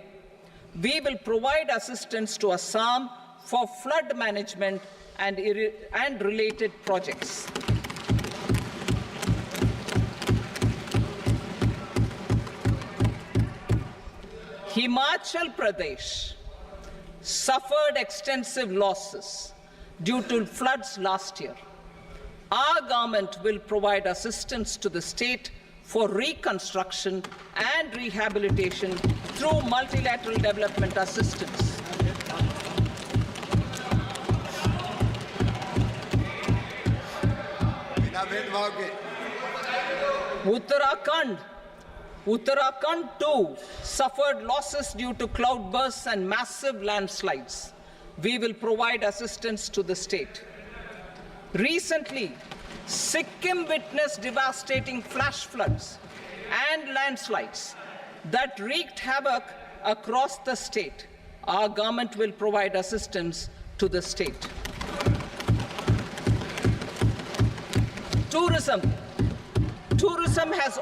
S2: We will provide assistance to Assam for flood management and related projects. Himachal Pradesh, suffered extensive losses due to floods last year. Our government will provide assistance to the state for reconstruction and rehabilitation through multilateral development assistance. Uttarakhand too suffered losses due to cloudbursts and massive landslides. We will provide assistance to the state. Recently, Sikkim witnessed devastating flash floods and landslides that wreaked havoc across the state. Our government will provide assistance to the state. Tourism has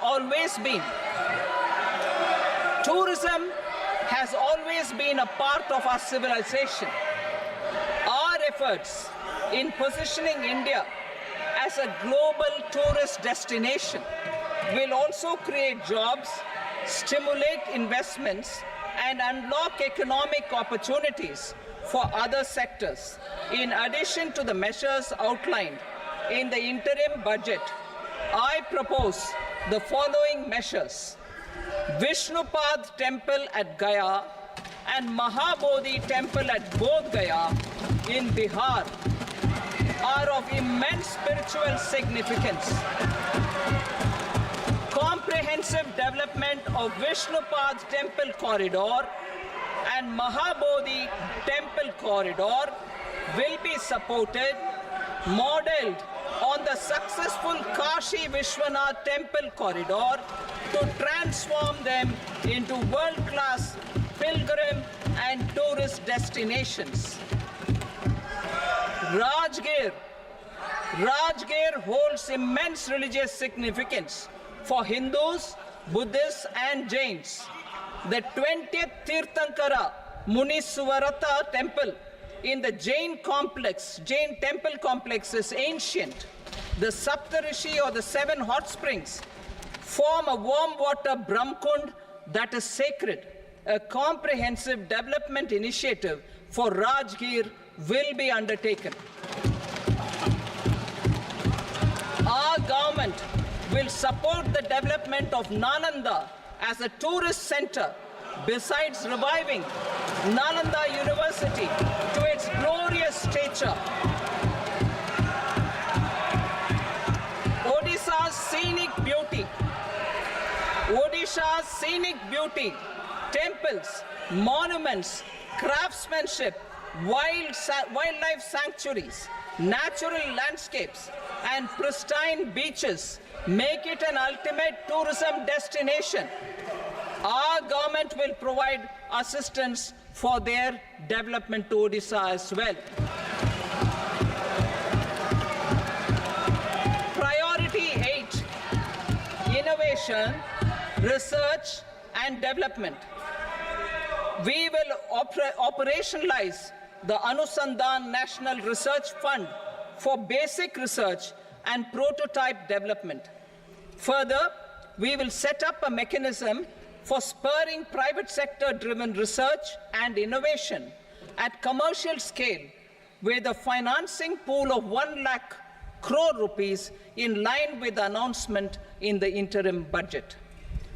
S2: always been a part of our civilization. Our efforts in positioning India as a global tourist destination will also create jobs, stimulate investments, and unlock economic opportunities for other sectors. In addition to the measures outlined in the interim budget, I propose the following measures. Vishnupad Temple at Gaya and Mahabodhi Temple at Bodh Gaya in Bihar are of immense spiritual significance. Comprehensive development of Vishnupad Temple Corridor and Mahabodhi Temple Corridor will be supported, modeled on the successful Kashi Vishwanath Temple Corridor to transform them into world-class pilgrim and tourist destinations. Rajgir holds immense religious significance for Hindus, Buddhists, and Jains. The 20th Tirthankara Muniswarata Temple in the Jain temple complex is ancient. The Saptarishi, or the 7 hot springs, form a warm water Brahmkund that is sacred. A comprehensive development initiative for Rajgir will be undertaken. Our government will support the development of Nalanda as a tourist center, besides reviving Nalanda University to its glorious stature. Odisha's scenic beauty, temples, monuments, craftsmanship, wildlife sanctuaries, natural landscapes, and pristine beaches make it an ultimate tourism destination. Our government will provide assistance for their development to Odisha as well. Priority 8, innovation, research and development. We will operationalize the Anusandhan National Research Fund for basic research and prototype development. Further, we will set up a mechanism for spurring private sector-driven research and innovation at commercial scale with a financing pool of 1 lakh crore rupees in line with the announcement in the interim budget.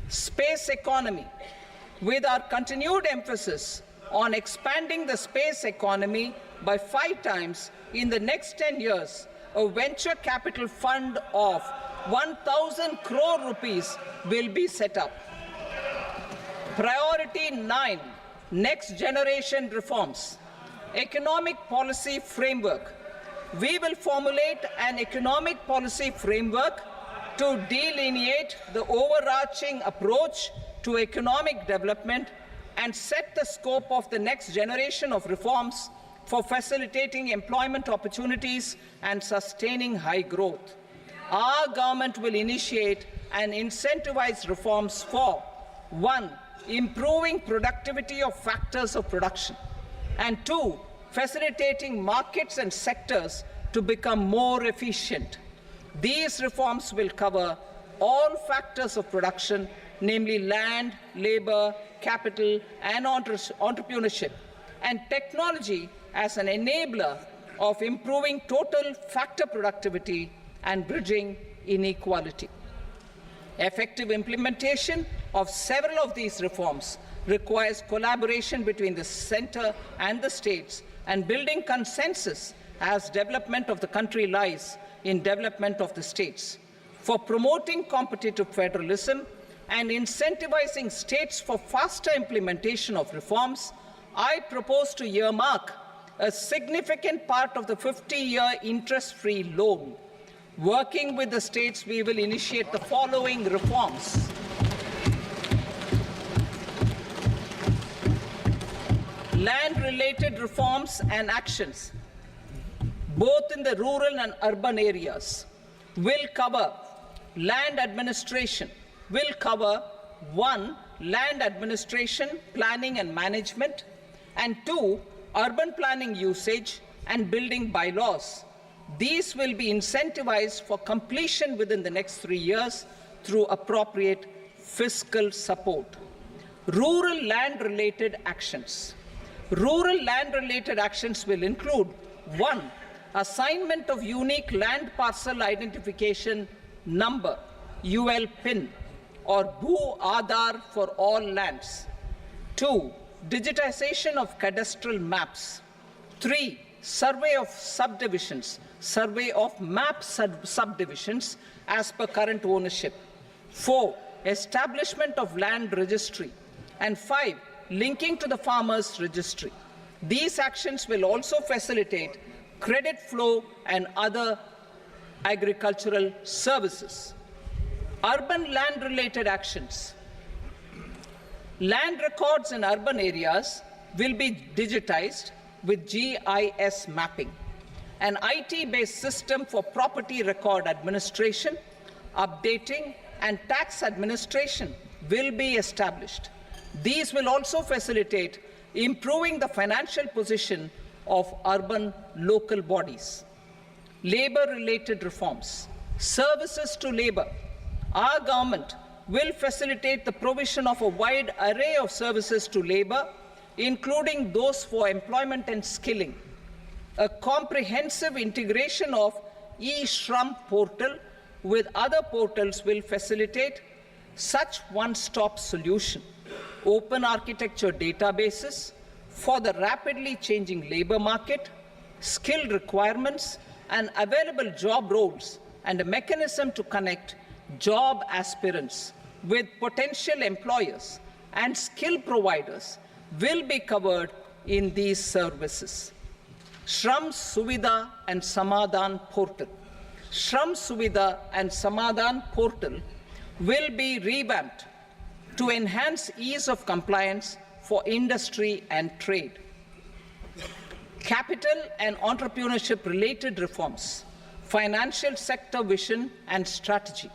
S2: Space economy. With our continued emphasis on expanding the space economy by 5 times in the next 10 years, a venture capital fund of 1,000 crore rupees will be set up. Priority 9, next generation reforms. Economic policy framework. We will formulate an economic policy framework to delineate the overarching approach to economic development and set the scope of the next generation of reforms for facilitating employment opportunities and sustaining high growth. Our government will initiate and incentivize reforms for 1. Improving productivity of factors of production, and 2. Facilitating markets and sectors to become more efficient. These reforms will cover all factors of production, namely land, labor, capital, and entrepreneurship. and technology as an enabler of improving total factor productivity and bridging inequality. Effective implementation of several of these reforms requires collaboration between the center and the states and building consensus as development of the country lies in development of the states. For promoting competitive federalism and incentivizing states for faster implementation of reforms, I propose to earmark a significant part of the 50-year interest-free loan. Working with the states, we will initiate the following reforms. Land-related reforms and actions, both in the rural and urban areas, will cover land administration, will cover 1. Land administration, planning and management, and 2. Urban planning usage and building bylaws. These will be incentivized for completion within the next 3 years through appropriate fiscal support. Rural land-related actions. Rural land-related actions will include 1. Assignment of unique land parcel identification number, UL PIN, or Bhu Aadhaar for all lands. 2. Digitization of cadastral maps. 3. Survey of subdivisions, survey of map subdivisions as per current ownership. 4. Establishment of land registry. And 5. Linking to the farmers registry. These actions will also facilitate credit flow and other agricultural services. Urban land-related actions. Land records in urban areas will be digitized with GIS mapping. An IT-based system for property record administration, updating, and tax administration will be established. These will also facilitate improving the financial position of urban local bodies. Labor-related reforms. Services to labor. Our government will facilitate the provision of a wide array of services to labor, including those for employment and skilling. A comprehensive integration of e-Shram portal with other portals will facilitate such one-stop solution. Open architecture databases for the rapidly changing labor market, skill requirements, and available job roles, and a mechanism to connect job aspirants with potential employers and skill providers will be covered in these services. Shram Suvidha and Samadhan portal. Shram Suvidha and Samadhan portal will be revamped to enhance ease of compliance for industry and trade. Capital and entrepreneurship related reforms, financial sector vision and strategy.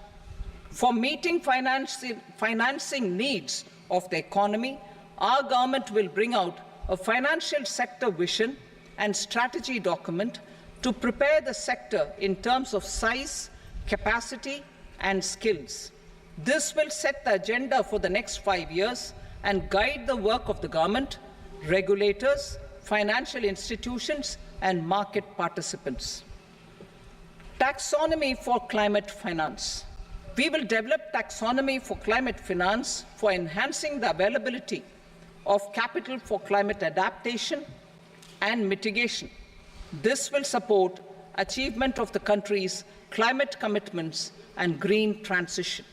S2: For meeting financing needs of the economy, our government will bring out a financial sector vision and strategy document to prepare the sector in terms of size, capacity, and skills. This will set the agenda for the next 5 years and guide the work of the government, regulators, financial institutions, and market participants. Taxonomy for climate finance. We will develop taxonomy for climate finance for enhancing the availability of capital for climate adaptation and mitigation. This will support achievement of the country's climate commitments and green transition.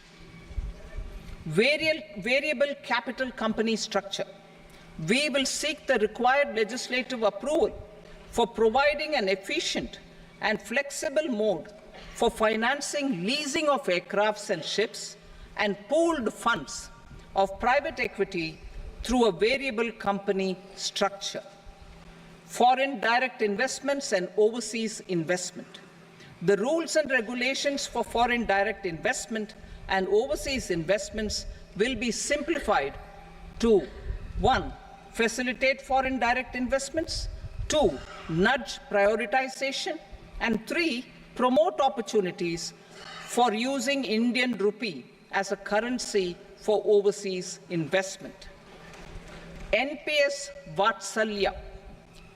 S2: Variable capital company structure. We will seek the required legislative approval for providing an efficient and flexible mode for financing leasing of aircrafts and ships and pooled funds of private equity through a variable company structure. Foreign direct investments and overseas investment. The rules and regulations for foreign direct investment and overseas investments will be simplified to 1. Facilitate foreign direct investments, 2. Nudge prioritization, and 3. Promote opportunities for using Indian rupee as a currency for overseas investment. NPS Vatsalya.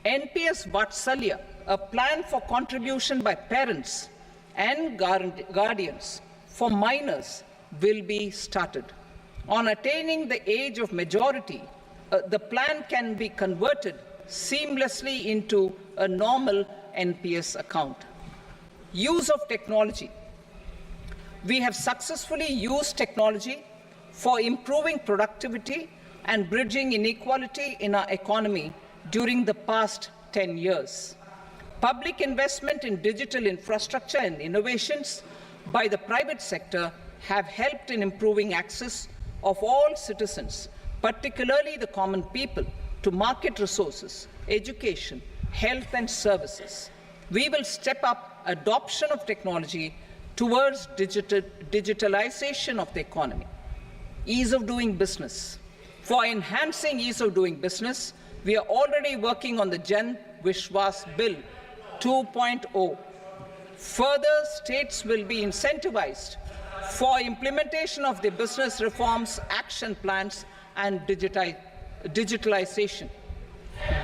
S2: NPS Vatsalya, a plan for contribution by parents and guardians for minors, will be started. On attaining the age of majority, the plan can be converted seamlessly into a normal NPS account. Use of technology. We have successfully used technology for improving productivity and bridging inequality in our economy during the past 10 years. Public investment in digital infrastructure and innovations by the private sector have helped in improving access of all citizens, particularly the common people, to market resources, education, health and services. We will step up adoption of technology towards digitalization of the economy. Ease of doing business. For enhancing ease of doing business, we are already working on the Jan Vishwas Bill 2.0. Further, states will be incentivized for implementation of the business reforms, action plans, and digitalization.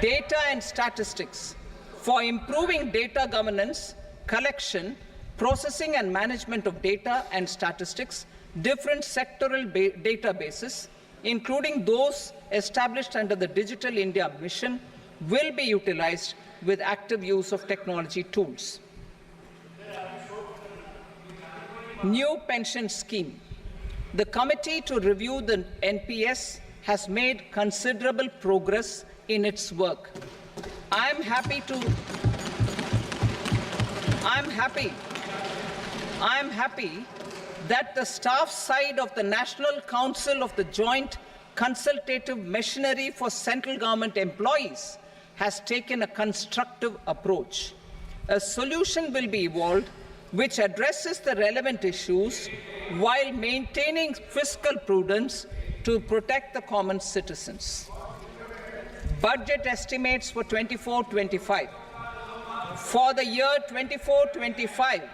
S2: Data and statistics. For improving data governance, collection, processing and management of data and statistics, different sectoral databases, including those established under the Digital India Mission, will be utilized with active use of technology tools. New pension scheme. The committee to review the NPS has made considerable progress in its work. I am happy that the staff side of the National Council of the Joint Consultative Machinery for Central Government Employees has taken a constructive approach. A solution will be evolved which addresses the relevant issues while maintaining fiscal prudence to protect the common citizens. Budget estimates for 24-25. For the year 24-25,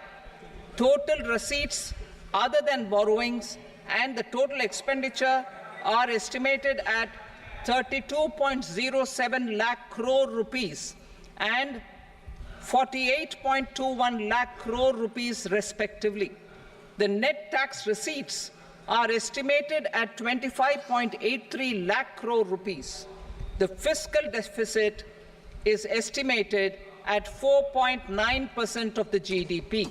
S2: total receipts other than borrowings and the total expenditure are estimated at 32.07 lakh crore rupees and 48.21 lakh crore rupees respectively. The net tax receipts are estimated at 25.83 lakh crore rupees. The fiscal deficit is estimated at 4.9% of the GDP.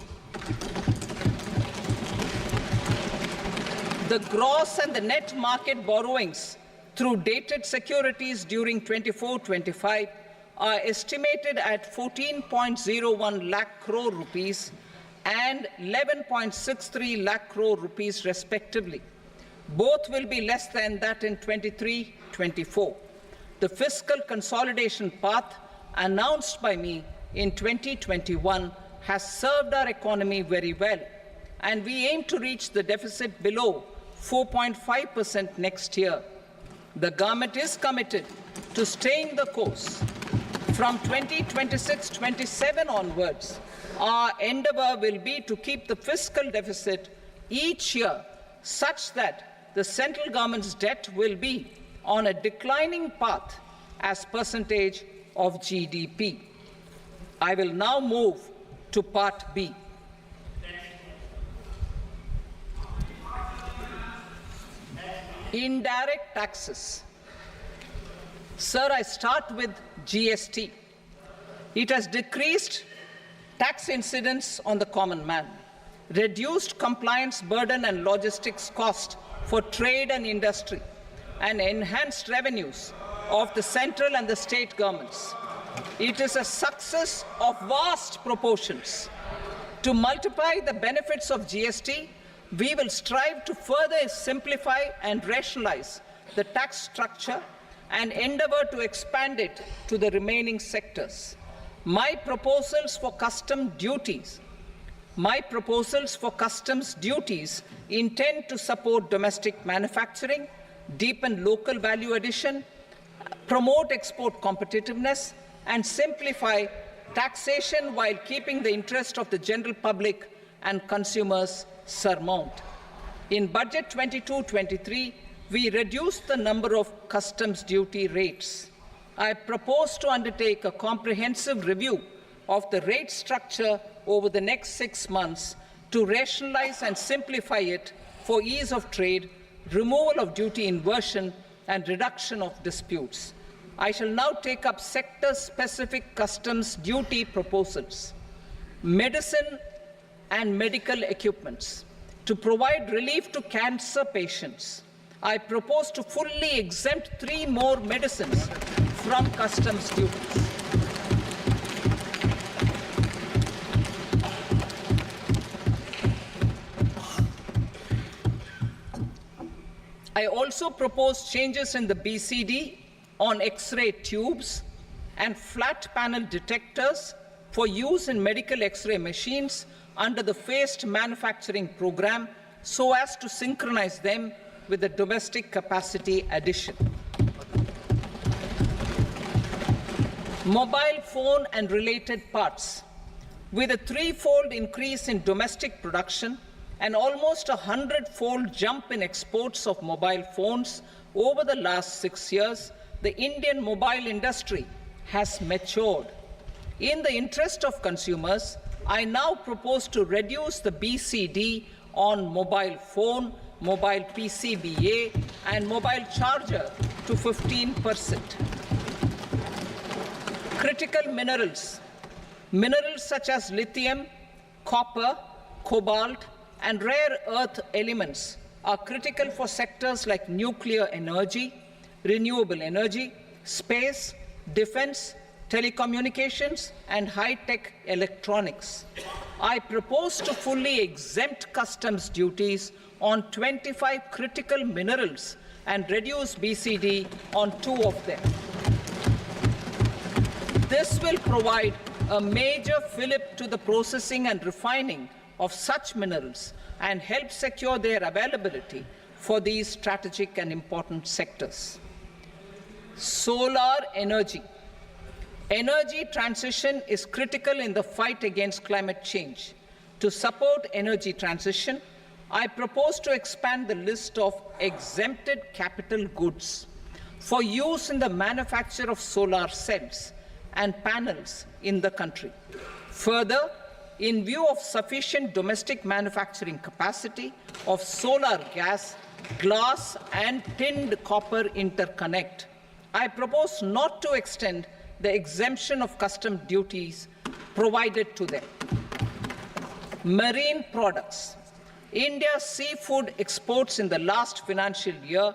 S2: The gross and the net market borrowings through dated securities during 24-25 are estimated at 14.01 lakh crore rupees and 11.63 lakh crore rupees respectively. Both will be less than that in 23-24. The fiscal consolidation path announced by me in 2021 has served our economy very well, and we aim to reach the deficit below 4.5% next year. The government is committed to staying the course. From 2026-27 onwards, our endeavor will be to keep the fiscal deficit each year such that the central government's debt will be on a declining path as percentage of GDP. I will now move to Part B. Indirect taxes. Sir, I start with GST. It has decreased tax incidence on the common man, reduced compliance burden and logistics cost for trade and industry, and enhanced revenues of the central and the state governments. It is a success of vast proportions. To multiply the benefits of GST, we will strive to further simplify and rationalize the tax structure and endeavor to expand it to the remaining sectors. My proposals for customs duties intend to support domestic manufacturing, deepen local value addition, promote export competitiveness, and simplify taxation while keeping the interest of the general public and consumers surmount. In Budget 22-23, we reduced the number of customs duty rates. I propose to undertake a comprehensive review of the rate structure over the next 6 months to rationalize and simplify it for ease of trade, removal of duty inversion, and reduction of disputes. I shall now take up sector-specific customs duty proposals. Medicine and medical equipments. To provide relief to cancer patients, I propose to fully exempt 3 more medicines from customs duties. I also propose changes in the BCD on X-ray tubes and flat panel detectors for use in medical X-ray machines under the phased manufacturing program so as to synchronize them with the domestic capacity addition. Mobile phone and related parts. With a 3-fold increase in domestic production and almost a 100-fold jump in exports of mobile phones over the last 6 years, the Indian mobile industry has matured. In the interest of consumers, I now propose to reduce the BCD on mobile phone, mobile PCBA, and mobile charger to 15%. Critical minerals. Minerals such as lithium, copper, cobalt, and rare earth elements are critical for sectors like nuclear energy, renewable energy, space, defense, telecommunications, and high-tech electronics. I propose to fully exempt customs duties on 25 critical minerals and reduce BCD on 2 of them. This will provide a major fillip to the processing and refining of such minerals and help secure their availability for these strategic and important sectors. Solar energy. Energy transition is critical in the fight against climate change. To support energy transition, I propose to expand the list of exempted capital goods for use in the manufacture of solar cells and panels in the country. Further, in view of sufficient domestic manufacturing capacity of solar gas, glass, and tinned copper interconnect, I propose not to extend the exemption of custom duties provided to them. Marine products. India's seafood exports in the last financial year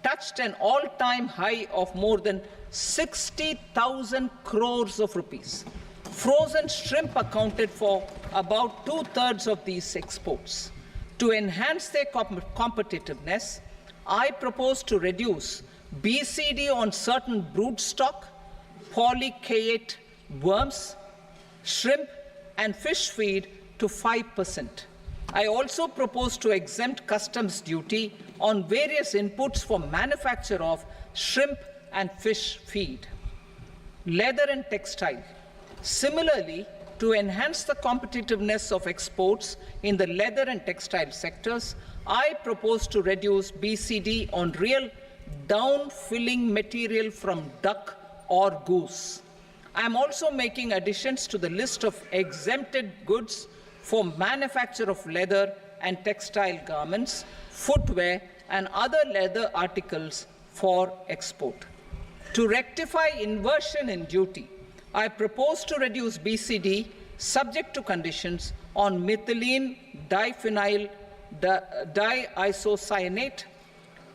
S2: touched an all-time high of more than 60,000 crores of rupees. Frozen shrimp accounted for about 2/3 of these exports. To enhance their competitiveness, I propose to reduce BCD on certain broodstock, polychaete worms, shrimp, and fish feed to 5%. I also propose to exempt customs duty on various inputs for manufacture of shrimp and fish feed. Leather and textile. Similarly, to enhance the competitiveness of exports in the leather and textile sectors, I propose to reduce BCD on real down-filling material from duck or goose. I am also making additions to the list of exempted goods for manufacture of leather and textile garments, footwear, and other leather articles for export. To rectify inversion in duty, I propose to reduce BCD subject to conditions on methylene diphenyl diisocyanate,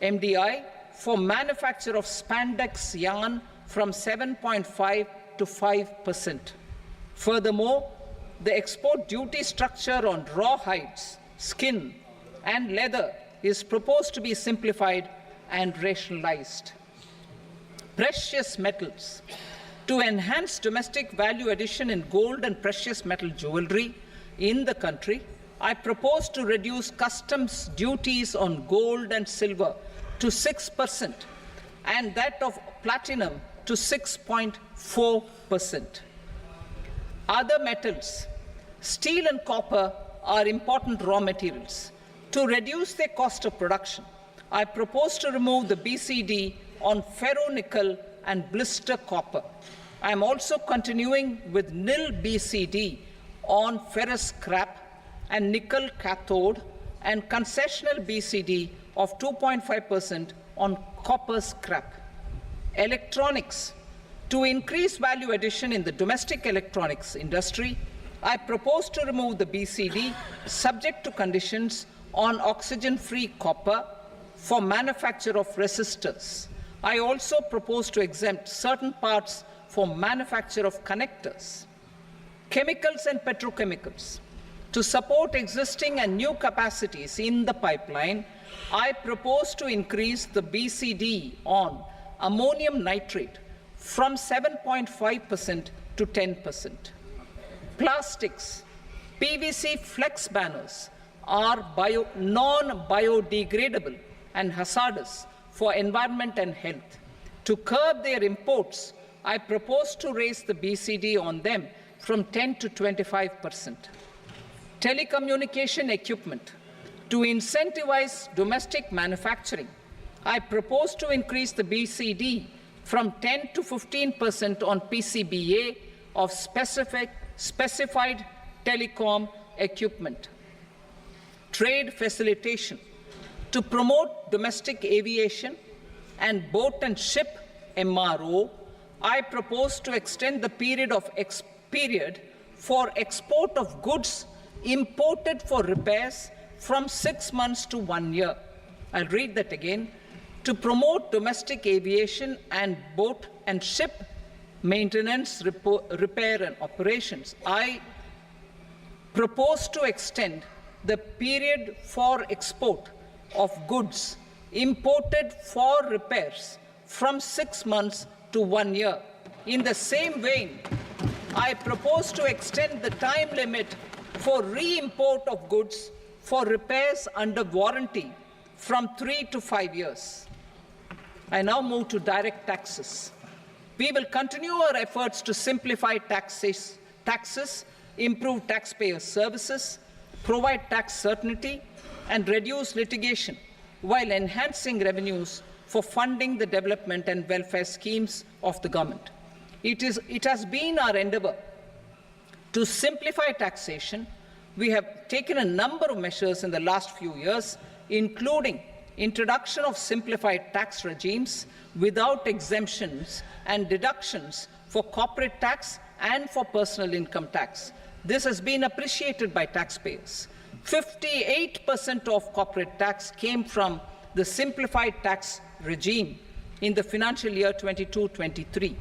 S2: MDI, for manufacture of spandex yarn from 7.5 to 5%. Furthermore, the export duty structure on raw hides, skin, and leather is proposed to be simplified and rationalized. Precious metals. To enhance domestic value addition in gold and precious metal jewelry in the country, I propose to reduce customs duties on gold and silver to 6% and that of platinum to 6.4%. Other metals. Steel and copper are important raw materials. To reduce their cost of production, I propose to remove the BCD on ferronickel and blister copper. I am also continuing with nil BCD on ferrous scrap and nickel cathode and concessional BCD of 2.5% on copper scrap. Electronics. To increase value addition in the domestic electronics industry, I propose to remove the BCD subject to conditions on oxygen-free copper for manufacture of resistors. I also propose to exempt certain parts for manufacture of connectors. Chemicals and petrochemicals. To support existing and new capacities in the pipeline, I propose to increase the BCD on ammonium nitrate from 7.5% to 10%. Plastics. PVC flex banners are non-biodegradable and hazardous for environment and health. To curb their imports, I propose to raise the BCD on them from 10 to 25%. Telecommunication equipment. To incentivize domestic manufacturing, I propose to increase the BCD from 10 to 15% on PCBA of specified telecom equipment. Trade facilitation. To promote domestic aviation and boat and ship MRO, I propose to extend the period for export of goods imported for repairs from 6 months to 1 year. I'll read that again. To promote domestic aviation and boat and ship maintenance, repair and operations, I propose to extend the period for export of goods imported for repairs from 6 months to 1 year. In the same vein, I propose to extend the time limit for re-import of goods for repairs under warranty from 3 to 5 years. I now move to direct taxes. We will continue our efforts to simplify taxes, improve taxpayer services, provide tax certainty, and reduce litigation while enhancing revenues for funding the development and welfare schemes of the government. It has been our endeavor to simplify taxation. We have taken a number of measures in the last few years, including introduction of simplified tax regimes without exemptions and deductions for corporate tax and for personal income tax. This has been appreciated by taxpayers. 58% of corporate tax came from the simplified tax regime in the financial year 22-23.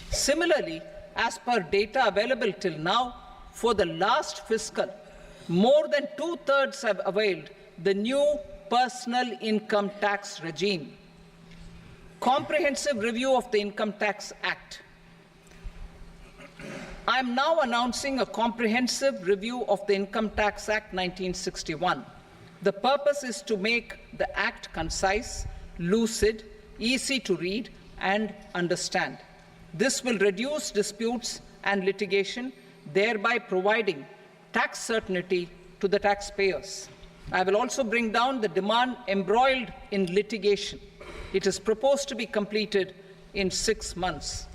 S2: Similarly, as per data available till now, for the last fiscal, more than 2/3 have availed the new personal income tax regime. Comprehensive review of the Income Tax Act. I am now announcing a comprehensive review of the Income Tax Act 1961. The purpose is to make the Act concise, lucid, easy to read and understand. This will reduce disputes and litigation, thereby providing tax certainty to the taxpayers. I will also bring down the demand embroiled in litigation. It is proposed to be completed in 6 months.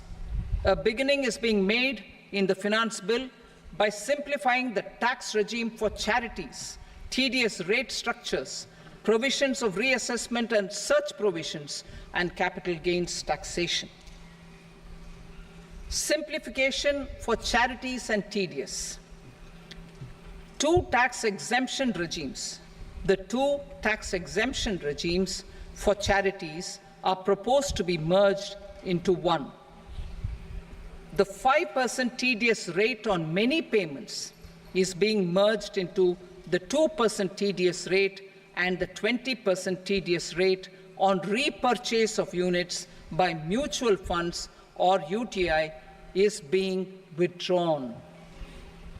S2: A beginning is being made in the Finance Bill by simplifying the tax regime for charities, tedious rate structures, provisions of reassessment and such provisions, and capital gains taxation. Simplification for charities and tedious. Two tax exemption regimes. The two tax exemption regimes for charities are proposed to be merged into one. The 5% TDS rate on many payments is being merged into the 2% TDS rate, and the 20% TDS rate on repurchase of units by mutual funds or UTI is being withdrawn.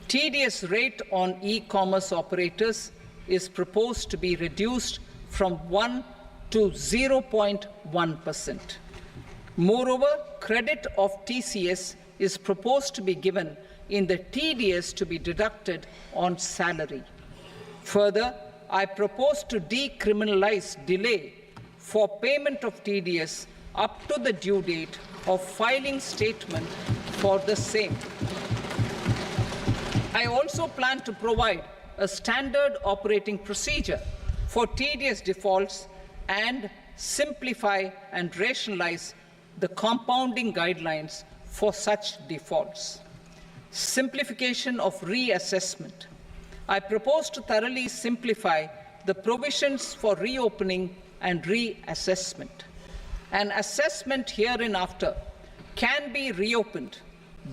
S2: TDS rate on e-commerce operators is proposed to be reduced from 1 to 0.1%. Moreover, credit of TCS is proposed to be given in the TDS to be deducted on salary. Further, I propose to decriminalize delay for payment of TDS up to the due date of filing statement for the same. I also plan to provide a standard operating procedure for TDS defaults and simplify and rationalize the compounding guidelines for such defaults. Simplification of reassessment. I propose to thoroughly simplify the provisions for reopening and reassessment. An assessment hereinafter can be reopened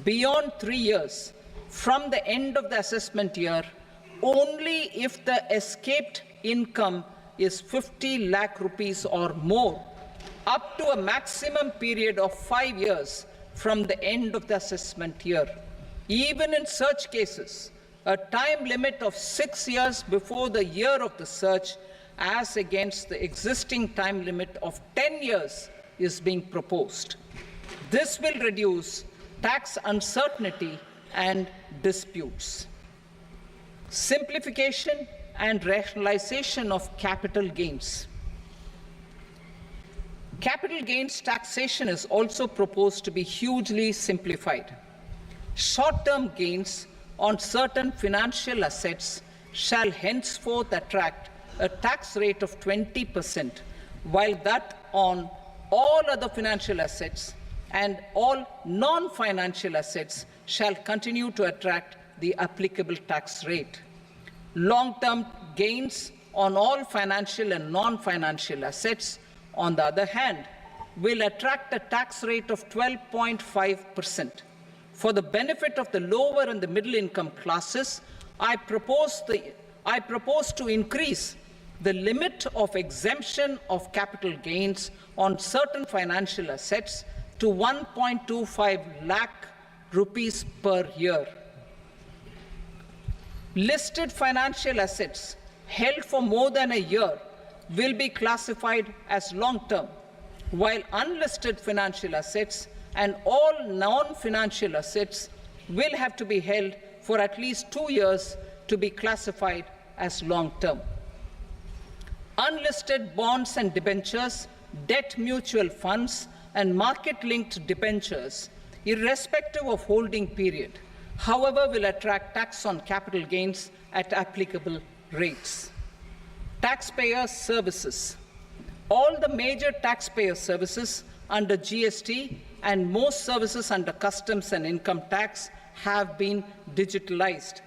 S2: beyond 3 years from the end of the assessment year only if the escaped income is 50 lakh rupees or more, up to a maximum period of 5 years from the end of the assessment year. Even in such cases, a time limit of 6 years before the year of the search, as against the existing time limit of 10 years, is being proposed. This will reduce tax uncertainty and disputes. Simplification and rationalization of capital gains. Capital gains taxation is also proposed to be hugely simplified. Short-term gains on certain financial assets shall henceforth attract a tax rate of 20%, while that on all other financial assets and all non-financial assets shall continue to attract the applicable tax rate. Long-term gains on all financial and non-financial assets, on the other hand, will attract a tax rate of 12.5%. For the benefit of the lower and the middle income classes, I propose to increase the limit of exemption of capital gains on certain financial assets to 1.25 lakh rupees per year. Listed financial assets held for more than a year will be classified as long-term, while unlisted financial assets and all non-financial assets will have to be held for at least 2 years to be classified as long-term. Unlisted bonds and debentures, debt mutual funds, and market-linked debentures, irrespective of holding period, however, will attract tax on capital gains at applicable rates. Taxpayer services. All the major taxpayer services under GST and most services under customs and income tax have been digitalized.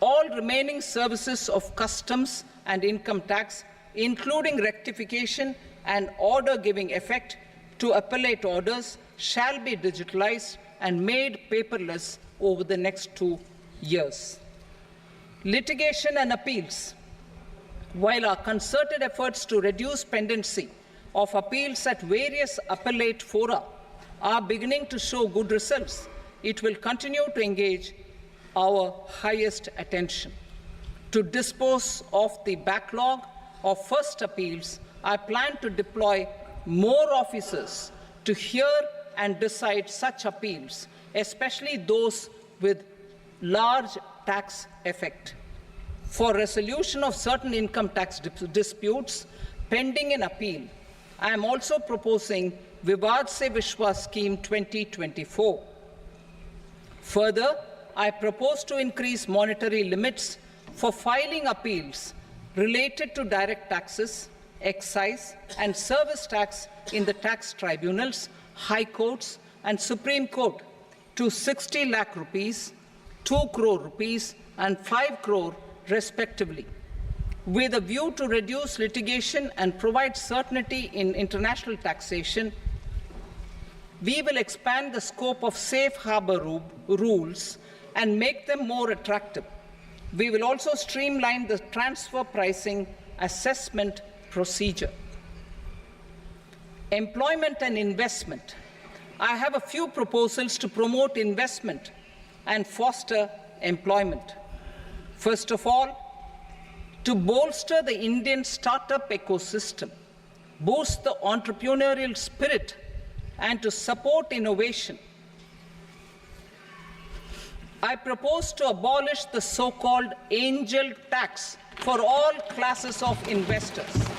S2: All remaining services of customs and income tax, including rectification and order giving effect to appellate orders, shall be digitalized and made paperless over the next 2 years. Litigation and appeals. While our concerted efforts to reduce pendency of appeals at various appellate fora are beginning to show good results, it will continue to engage our highest attention. To dispose of the backlog of first appeals, I plan to deploy more officers to hear and decide such appeals, especially those with large tax effect. For resolution of certain income tax disputes pending an appeal, I am also proposing Vivad Se Vishwas Scheme 2024. Further, I propose to increase monetary limits for filing appeals related to direct taxes, excise, and service tax in the tax tribunals, high courts, and Supreme Court to 60 lakh rupees, 2 crore rupees, and 5 crore respectively. With a view to reduce litigation and provide certainty in international taxation, we will expand the scope of safe harbor rules and make them more attractive. We will also streamline the transfer pricing assessment procedure. Employment and investment. I have a few proposals to promote investment and foster employment. First of all, to bolster the Indian startup ecosystem, boost the entrepreneurial spirit, and to support innovation, I propose to abolish the so-called angel tax for all classes of investors.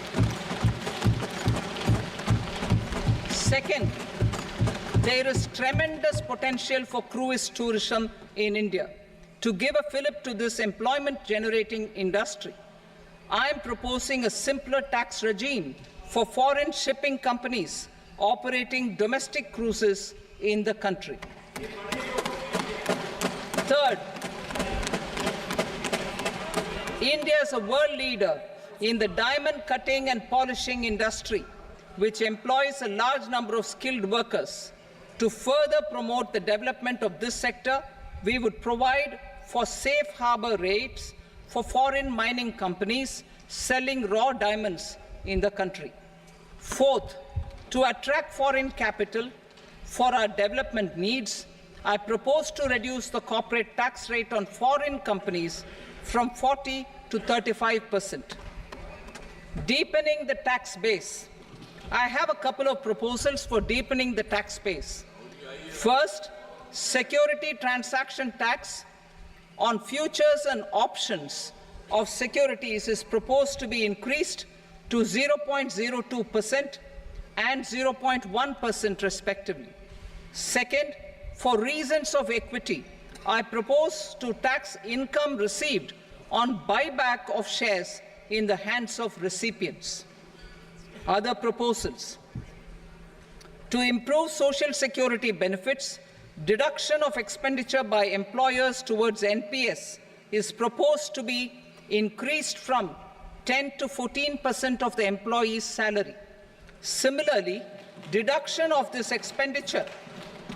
S2: Second, there is tremendous potential for cruise tourism in India. To give a fillip to this employment-generating industry, I am proposing a simpler tax regime for foreign shipping companies operating domestic cruises in the country. Third, India is a world leader in the diamond cutting and polishing industry, which employs a large number of skilled workers. To further promote the development of this sector, we would provide for safe harbor rates for foreign mining companies selling raw diamonds in the country. Fourth, to attract foreign capital for our development needs, I propose to reduce the corporate tax rate on foreign companies from 40 to 35%. Deepening the tax base. I have a couple of proposals for deepening the tax base. First, security transaction tax on futures and options of securities is proposed to be increased to 0.02% and 0.1% respectively. Second, for reasons of equity, I propose to tax income received on buyback of shares in the hands of recipients. Other proposals. To improve social security benefits, deduction of expenditure by employers towards NPS is proposed to be increased from 10 to 14% of the employee's salary. Similarly, deduction of this expenditure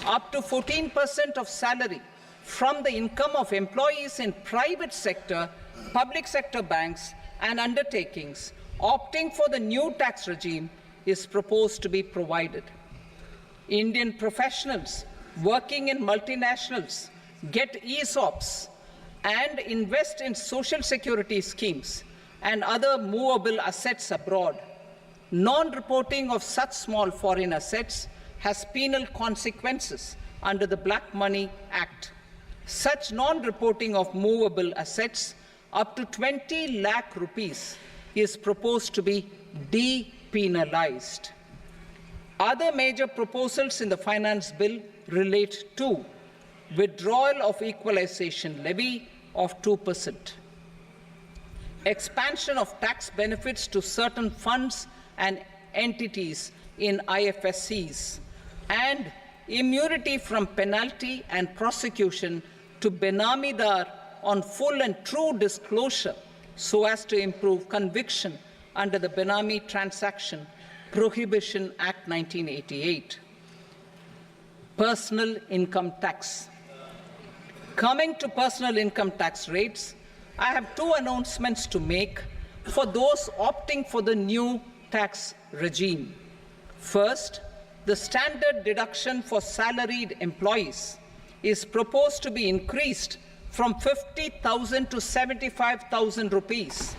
S2: up to 14% of salary from the income of employees in private sector, public sector banks and undertakings opting for the new tax regime is proposed to be provided. Indian professionals working in multinationals get ESOPs and invest in social security schemes and other movable assets abroad. Non-reporting of such small foreign assets has penal consequences under the Black Money Act. Such non-reporting of movable assets up to 20 lakh rupees is proposed to be depenalized. Other major proposals in the finance bill relate to withdrawal of equalization levy of 2%, expansion of tax benefits to certain funds and entities in IFSCs, and immunity from penalty and prosecution to Benamidar on full and true disclosure so as to improve conviction under the Benami Transaction Prohibition Act 1988. Personal income tax. Coming to personal income tax rates, I have two announcements to make for those opting for the new tax regime. First, the standard deduction for salaried employees is proposed to be increased from 50,000 to 75,000 rupees.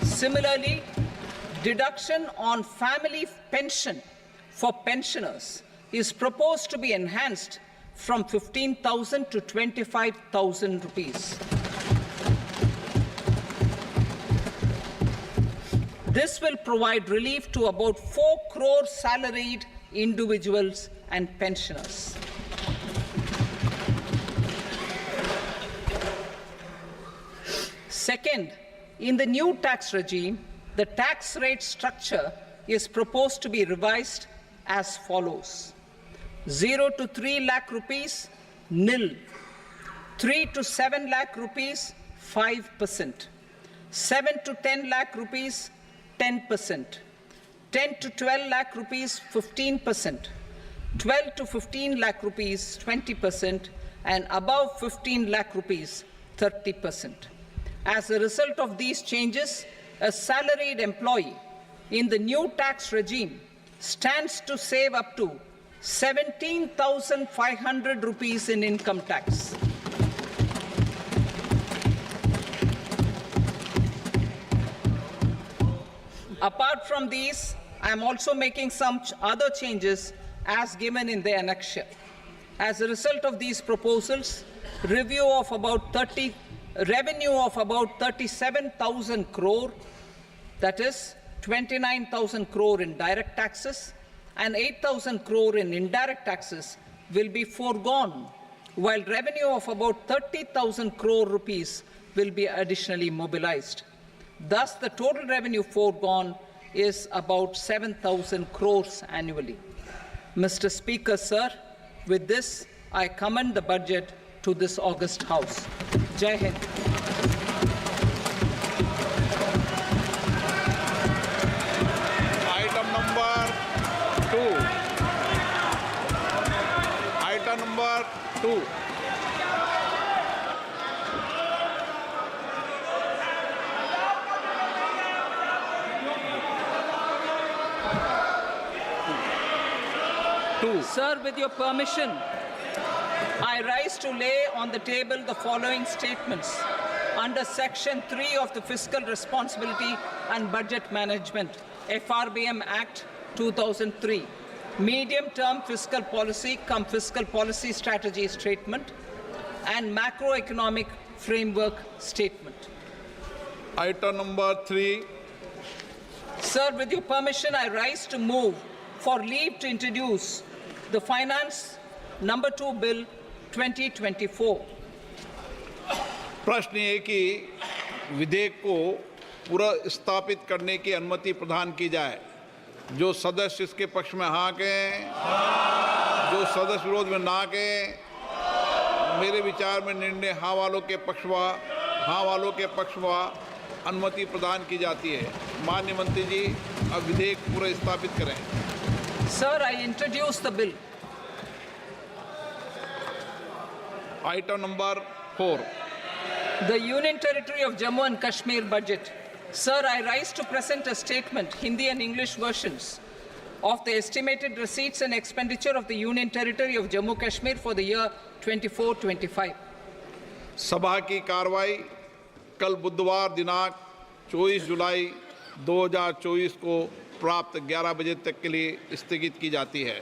S2: Similarly, deduction on family pension for pensioners is proposed to be enhanced from 15,000 to 25,000 rupees. This will provide relief to about 4 crore salaried individuals and pensioners. Second, in the new tax regime, the tax rate structure is proposed to be revised as follows: 0 to 3 lakh rupees, nil; 3 to 7 lakh rupees, 5%; 7 to 10 lakh rupees, 10%; 10 to 12 lakh rupees, 15%; 12 to 15 lakh rupees, 20%; and above 15 lakh rupees, 30%. As a result of these changes, a salaried employee in the new tax regime stands to save up to 17,500 rupees in income tax. Apart from these, I am also making some other changes as given in the annexure. As a result of these proposals, revenue of about 37,000 crore That is 29,000 crore in direct taxes and 8,000 crore in indirect taxes will be foregone, while revenue of about 30,000 crore rupees will be additionally mobilized. Thus, the total revenue foregone is about 7,000 crores annually. Mr. Speaker, sir, with this, I commend the budget to this august House. Jai Hind.
S1: Item number 2. Item number 2.
S2: Sir, with your permission, I rise to lay on the table the following statements under Section 3 of the Fiscal Responsibility and Budget Management, FRBM Act 2003, Medium-Term Fiscal Policy cum Fiscal Policy Strategy Statement and Macroeconomic Framework Statement.
S1: Item number 3.
S2: Sir, with your permission, I rise to move for leave to introduce the Finance Number 2 Bill 2024.
S1: प्रश्न ये कि विधेयक को पुनर्स्थापित करने की अनुमति प्रदान की जाए। जो सदस्य इसके पक्ष में हाँ कहें, जो सदस्य विरोध में ना कहें। मेरे विचार में निर्णय हाँ वालों के पक्ष में अनुमति प्रदान की जाती है। माननीय मंत्री जी, अब विधेयक पुनर्स्थापित करें।
S2: Sir, I introduce the bill.
S1: Item number 4.
S2: The Union Territory of Jammu and Kashmir budget. Sir, I rise to present a statement, Hindi and English versions, of the estimated receipts and expenditure of the Union Territory of Jammu and Kashmir for the year 24-25.
S1: सभा की कार्रवाई कल बुधवार दिनांक 24 जुलाई 2024 को प्राप्त 11 बजे तक के लिए स्थगित की जाती है।